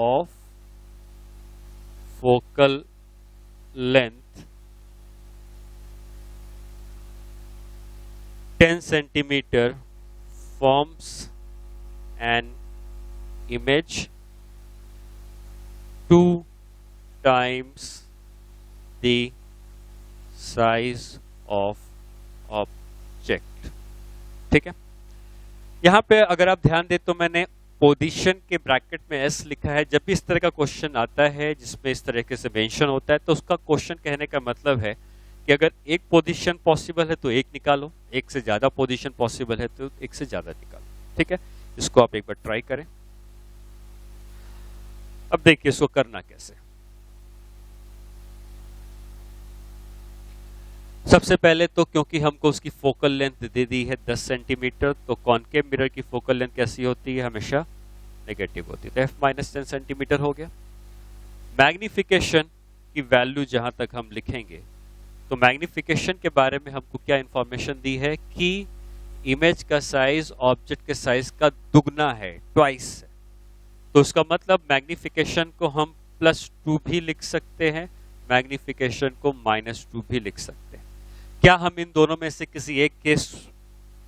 of focal length 10 centimeter forms an image 2 times the size of object। ठीक है, यहां पे अगर आप ध्यान दें तो मैंने पोजीशन के ब्रैकेट में s लिखा है। जब भी इस तरह का क्वेश्चन आता है जिसमें इस तरीके से मेंशन होता है तो उसका क्वेश्चन कहने का मतलब है कि अगर एक पोजीशन पॉसिबल है तो एक निकालो, एक से ज्यादा पोजीशन पॉसिबल है तो एक से ज्यादा निकालो, ठीक है। इसको आप एक बार ट्राई करें। अब देखिए इसको करना कैसे। सबसे पहले तो क्योंकि हमको उसकी फोकल लेंथ दे दी है 10 सेंटीमीटर, तो कॉनकेव मिरर की फोकल लेंथ कैसी होती है, हमेशा नेगेटिव होती है, तो f माइनस 10 सेंटीमीटर हो गया। मैग्निफिकेशन की वैल्यू जहां तक हम लिखेंगे, तो मैग्निफिकेशन के बारे में हमको क्या इंफॉर्मेशन दी है कि इमेज का साइज ऑब्जेक्ट के साइज का दुगना है, ट्वाइस है। तो उसका मतलब मैग्निफिकेशन को हम +2 भी लिख सकते हैं, मैग्निफिकेशन को -2 भी लिख सकते हैं। क्या हम इन दोनों में से किसी एक केस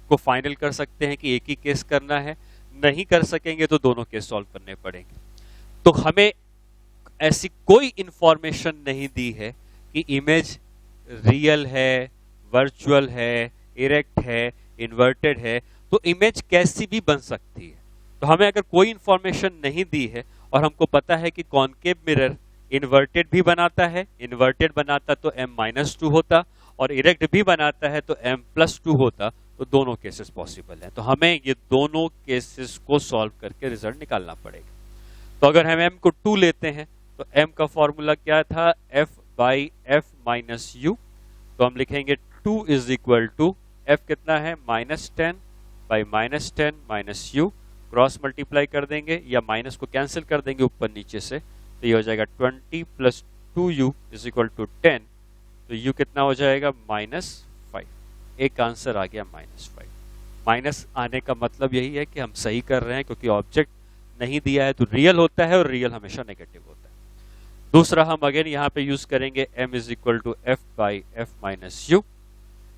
को फाइनल कर सकते हैं कि एक ही केस करना है? नहीं कर सकेंगे तो दोनों केस सॉल्व करने पड़ेंगे। तो हमें ऐसी कोई इंफॉर्मेशन नहीं दी है कि इमेज रियल है, वर्चुअल है, इरेक्ट है, इन्वर्टेड है, तो इमेज कैसी भी बन सकती है। तो हमें अगर कोई इंफॉर्मेशन नहीं दी है और हमको पता है कि कॉनकेव मिरर इन्वर्टेड भी बनाता है, इन्वर्टेड बनाता तो m-2 होता, और इरेक्ट भी बनाता है तो m+2 होता, तो दोनों केसेस पॉसिबल हैं। तो हमें ये दोनों केसेस को सॉल्व करके रिजल्ट निकालना पड़ेगा। तो अगर हम m को 2 लेते हैं तो m का फॉर्मूला क्या था, f/f-u। तो हम लिखेंगे 2 इज इक्वल टू f कितना है, -10/-10 -u, क्रॉस मल्टीप्लाई कर देंगे या माइनस को कैंसिल कर देंगे ऊपर नीचे से, तो ये हो जाएगा 20 + 2u इज इक्वल टू 10। तो u कितना हो जाएगा, -5। एक आंसर आ गया -5। माइनस आने का मतलब यही है कि हम सही कर रहे हैं, क्योंकि ऑब्जेक्ट नहीं दिया है तो रियल होता है और रियल हमेशा नेगेटिव होता है। दूसरा हम अगेन यहाँ पे यूज करेंगे m is equal to f/f-u।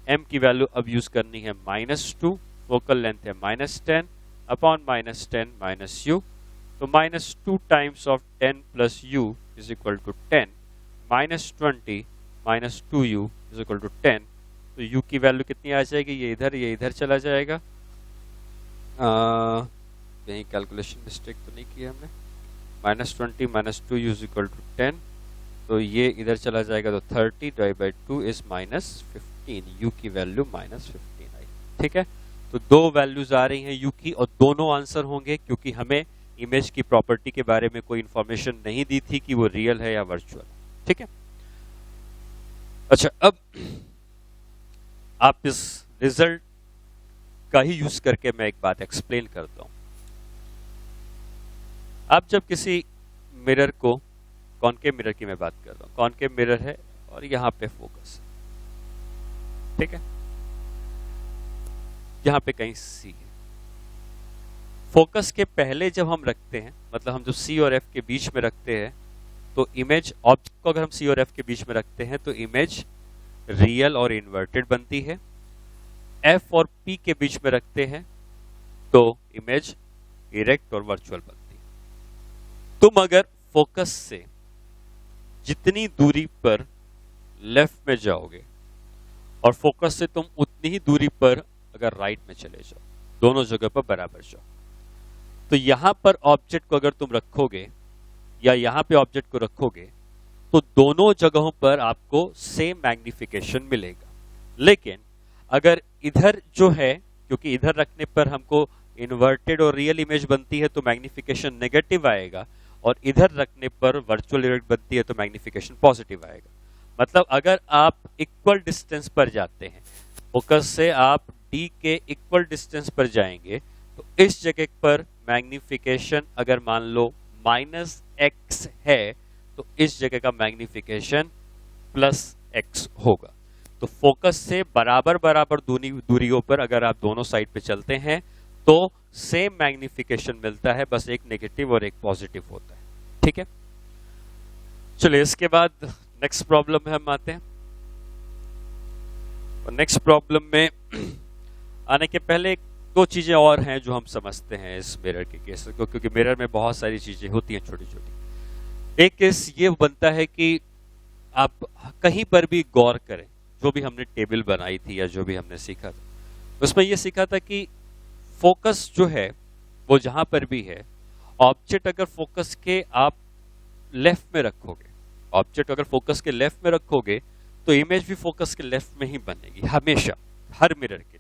m की वैल्यू अब यूज करनी है -2, फोकल लेंथ है -10 अपॉन -10 -u, तो -2 times of 10 + u is equal to 10, -20 -2u is equal to 10। तो u की वैल्यू कितनी आ जाएगी, ये इधर चला जाएगा। कहीं कैलकुलेशन मिस्टेक तो नहीं की हमने, -20 -2u इज इक्वल टू 10, तो ये इधर चला जाएगा, तो 30/2 इज -15, u की वैल्यू -15 आई। ठीक है, तो दो वैल्यूज आ रही हैं u की और दोनों आंसर होंगे, क्योंकि हमें इमेज की प्रॉपर्टी के बारे में कोई इंफॉर्मेशन नहीं दी थी कि वो रियल है या वर्चुअल। ठीक है, अच्छा अब आप इस रिजल्ट का ही यूज करके मैं एक बात एक्सप्लेन करता हूं। आप जब किसी मिरर को, कॉनकेव मिरर की मैं बात कर रहा हूं, कॉनकेव मिरर है और यहां पे फोकस है, ठीक है, यहां पे कहीं C है। फोकस के पहले जब हम रखते हैं, मतलब हम जो C और F के बीच में रखते हैं, तो इमेज, ऑब्जेक्ट को अगर हम C और F के बीच में रखते हैं तो इमेज रियल और इन्वर्टेड बनती है। F और P के बीच में रखते हैं तो इमेज इरेक्ट और वर्चुअल बनती है। तुम अगर फोकस से जितनी दूरी पर लेफ्ट में जाओगे और फोकस से तुम उतनी ही दूरी पर अगर राइट में चले जाओ, दोनों जगह पर बराबर जाओ, तो यहां पर ऑब्जेक्ट को अगर तुम रखोगे या यहां पे ऑब्जेक्ट को रखोगे तो दोनों जगहों पर आपको सेम मैग्निफिकेशन मिलेगा। लेकिन अगर इधर जो है, क्योंकि इधर रखने पर हमको इन्वर्टेड और रियल इमेज बनती है तो मैग्निफिकेशन नेगेटिव आएगा, और इधर रखने पर वर्चुअल इमेज बनती है तो मैग्निफिकेशन पॉजिटिव आएगा। मतलब अगर आप इक्वल डिस्टेंस पर जाते हैं, फोकस से आप D के इक्वल डिस्टेंस पर जाएंगे, तो इस जगह पर मैग्निफिकेशन अगर मान लो -x है तो इस जगह का मैग्निफिकेशन +x होगा। तो फोकस से बराबर बराबर दूरियों पर अगर आप दोनों साइड पे चलते हैं तो सेम मैग्निफिकेशन मिलता है, बस एक नेगेटिव और एक पॉजिटिव होता है। ठीक है, चलिए इसके बाद नेक्स्ट प्रॉब्लम में हम आते हैं। और नेक्स्ट प्रॉब्लम में आने के पहले दो चीजें और हैं जो हम समझते हैं इस मिरर के केस को, क्योंकि मिरर में बहुत सारी चीजें होती हैं छोटी छोटी। एक केस ये बनता है कि आप कहीं पर भी गौर करें, जो भी हमने टेबल बनाई थी या जो भी हमने सीखा था, उसमें यह सीखा था कि फोकस जो है वो जहां पर भी है, ऑब्जेक्ट अगर फोकस के आप लेफ्ट में रखोगे, ऑब्जेक्ट अगर फोकस के लेफ्ट में रखोगे तो इमेज भी फोकस के लेफ्ट में ही बनेगी हमेशा, हर मिरर के लिए।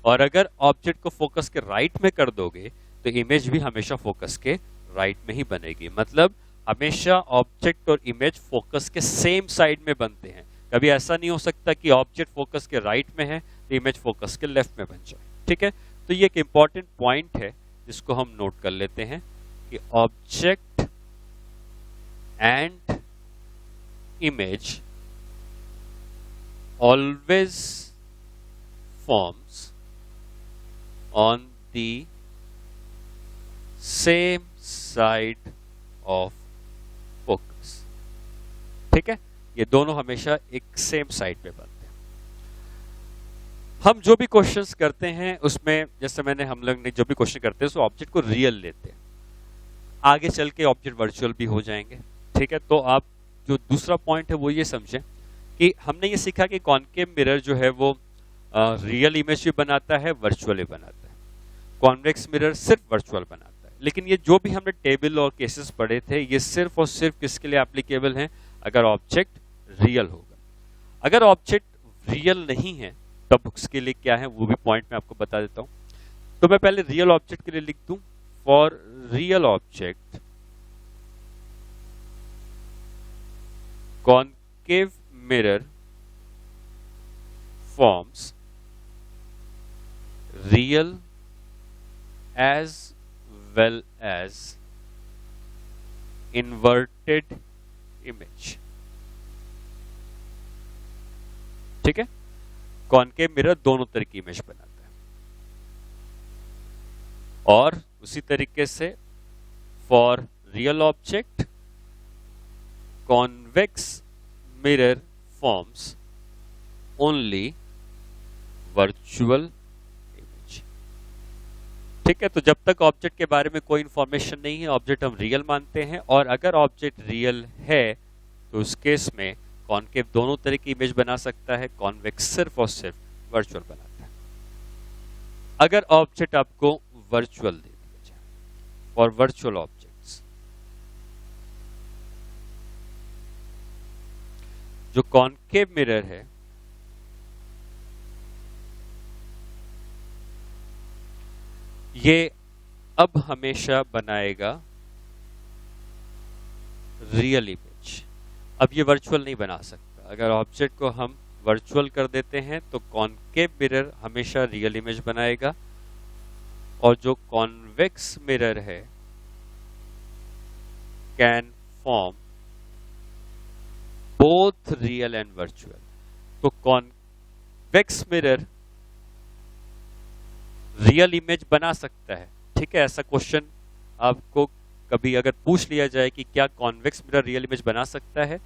और अगर ऑब्जेक्ट को फोकस के राइट में कर दोगे तो इमेज भी हमेशा फोकस के राइट में ही बनेगी। मतलब हमेशा ऑब्जेक्ट और इमेज फोकस के सेम साइड में बनते हैं। कभी ऐसा नहीं हो सकता कि ऑब्जेक्ट फोकस के राइट में है तो इमेज फोकस के लेफ्ट में बन जाए। ठीक है, तो ये एक इंपॉर्टेंट पॉइंट है जिसको हम नोट कर लेते हैं कि object and image always forms on the same side of focus. ठीक है, ये दोनों हमेशा एक सेम साइड पे बनते हैं। हम जो भी क्वेश्चंस करते हैं उसमें जैसे हम लोग ने जो भी क्वेश्चन करते हैं उसमें ऑब्जेक्ट को रियल लेते हैं, आगे चल के ऑब्जेक्ट वर्चुअल भी हो जाएंगे। ठीक है, तो आप जो दूसरा पॉइंट है वो ये समझें कि हमने ये सीखा कि कॉनकेव मिरर जो है वो रियल इमेज भी बनाता है, वर्चुअल भी बनाता है। कॉन्वेक्स मिरर सिर्फ वर्चुअल बनाता है। लेकिन ये जो भी हमने टेबल और केसेस पढ़े थे ये सिर्फ और सिर्फ किसके लिए एप्लीकेबल हैं? अगर ऑब्जेक्ट रियल होगा। अगर ऑब्जेक्ट रियल नहीं है तब उसके लिए क्या है वो भी पॉइंट मैं आपको बता देता हूं। तो मैं पहले रियल ऑब्जेक्ट के लिए लिख दूं, for real object concave mirror forms real as well as inverted image। ठीक है, कॉनकेव मिरर दोनों तरह की इमेज बनाता है। और उसी तरीके से for real object convex mirror forms only virtual. ठीक है, तो जब तक ऑब्जेक्ट के बारे में कोई इंफॉर्मेशन नहीं है ऑब्जेक्ट हम रियल मानते हैं। और अगर ऑब्जेक्ट रियल है तो उस केस में कॉनकेव दोनों तरह की इमेज बना सकता है, कॉन्वेक्स सिर्फ और सिर्फ वर्चुअल बनाता है। अगर ऑब्जेक्ट आपको वर्चुअल दे दिया जाए और वर्चुअल ऑब्जेक्ट्स, जो कॉनकेव मिरर है ये अब हमेशा बनाएगा रियल इमेज। अब ये वर्चुअल नहीं बना सकता। अगर ऑब्जेक्ट को हम वर्चुअल कर देते हैं तो कॉनकेव मिरर हमेशा रियल इमेज बनाएगा, और जो कॉन्वेक्स मिरर है can form both real and virtual. तो कॉन्वेक्स मिरर रियल इमेज बना सकता है। ठीक है, ऐसा क्वेश्चन आपको कभी अगर पूछ लिया जाए कि क्या कॉन्वेक्स मिरर रियल इमेज बना सकता है,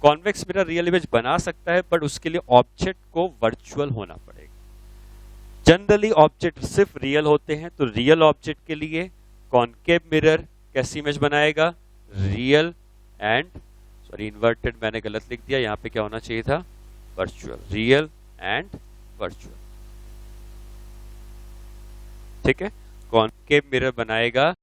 कॉन्वेक्स मिरर रियल इमेज बना सकता है बट उसके लिए ऑब्जेक्ट को वर्चुअल होना पड़ेगा। जनरली ऑब्जेक्ट सिर्फ रियल होते हैं, तो रियल ऑब्जेक्ट के लिए कॉनकेव मिरर कैसी इमेज बनाएगा? रियल एंड सॉरी इन्वर्टेड मैंने गलत लिख दिया, यहां पे क्या होना चाहिए था? वर्चुअल। Real and virtual. ठीक है, कॉनकेव मिरर बनाएगा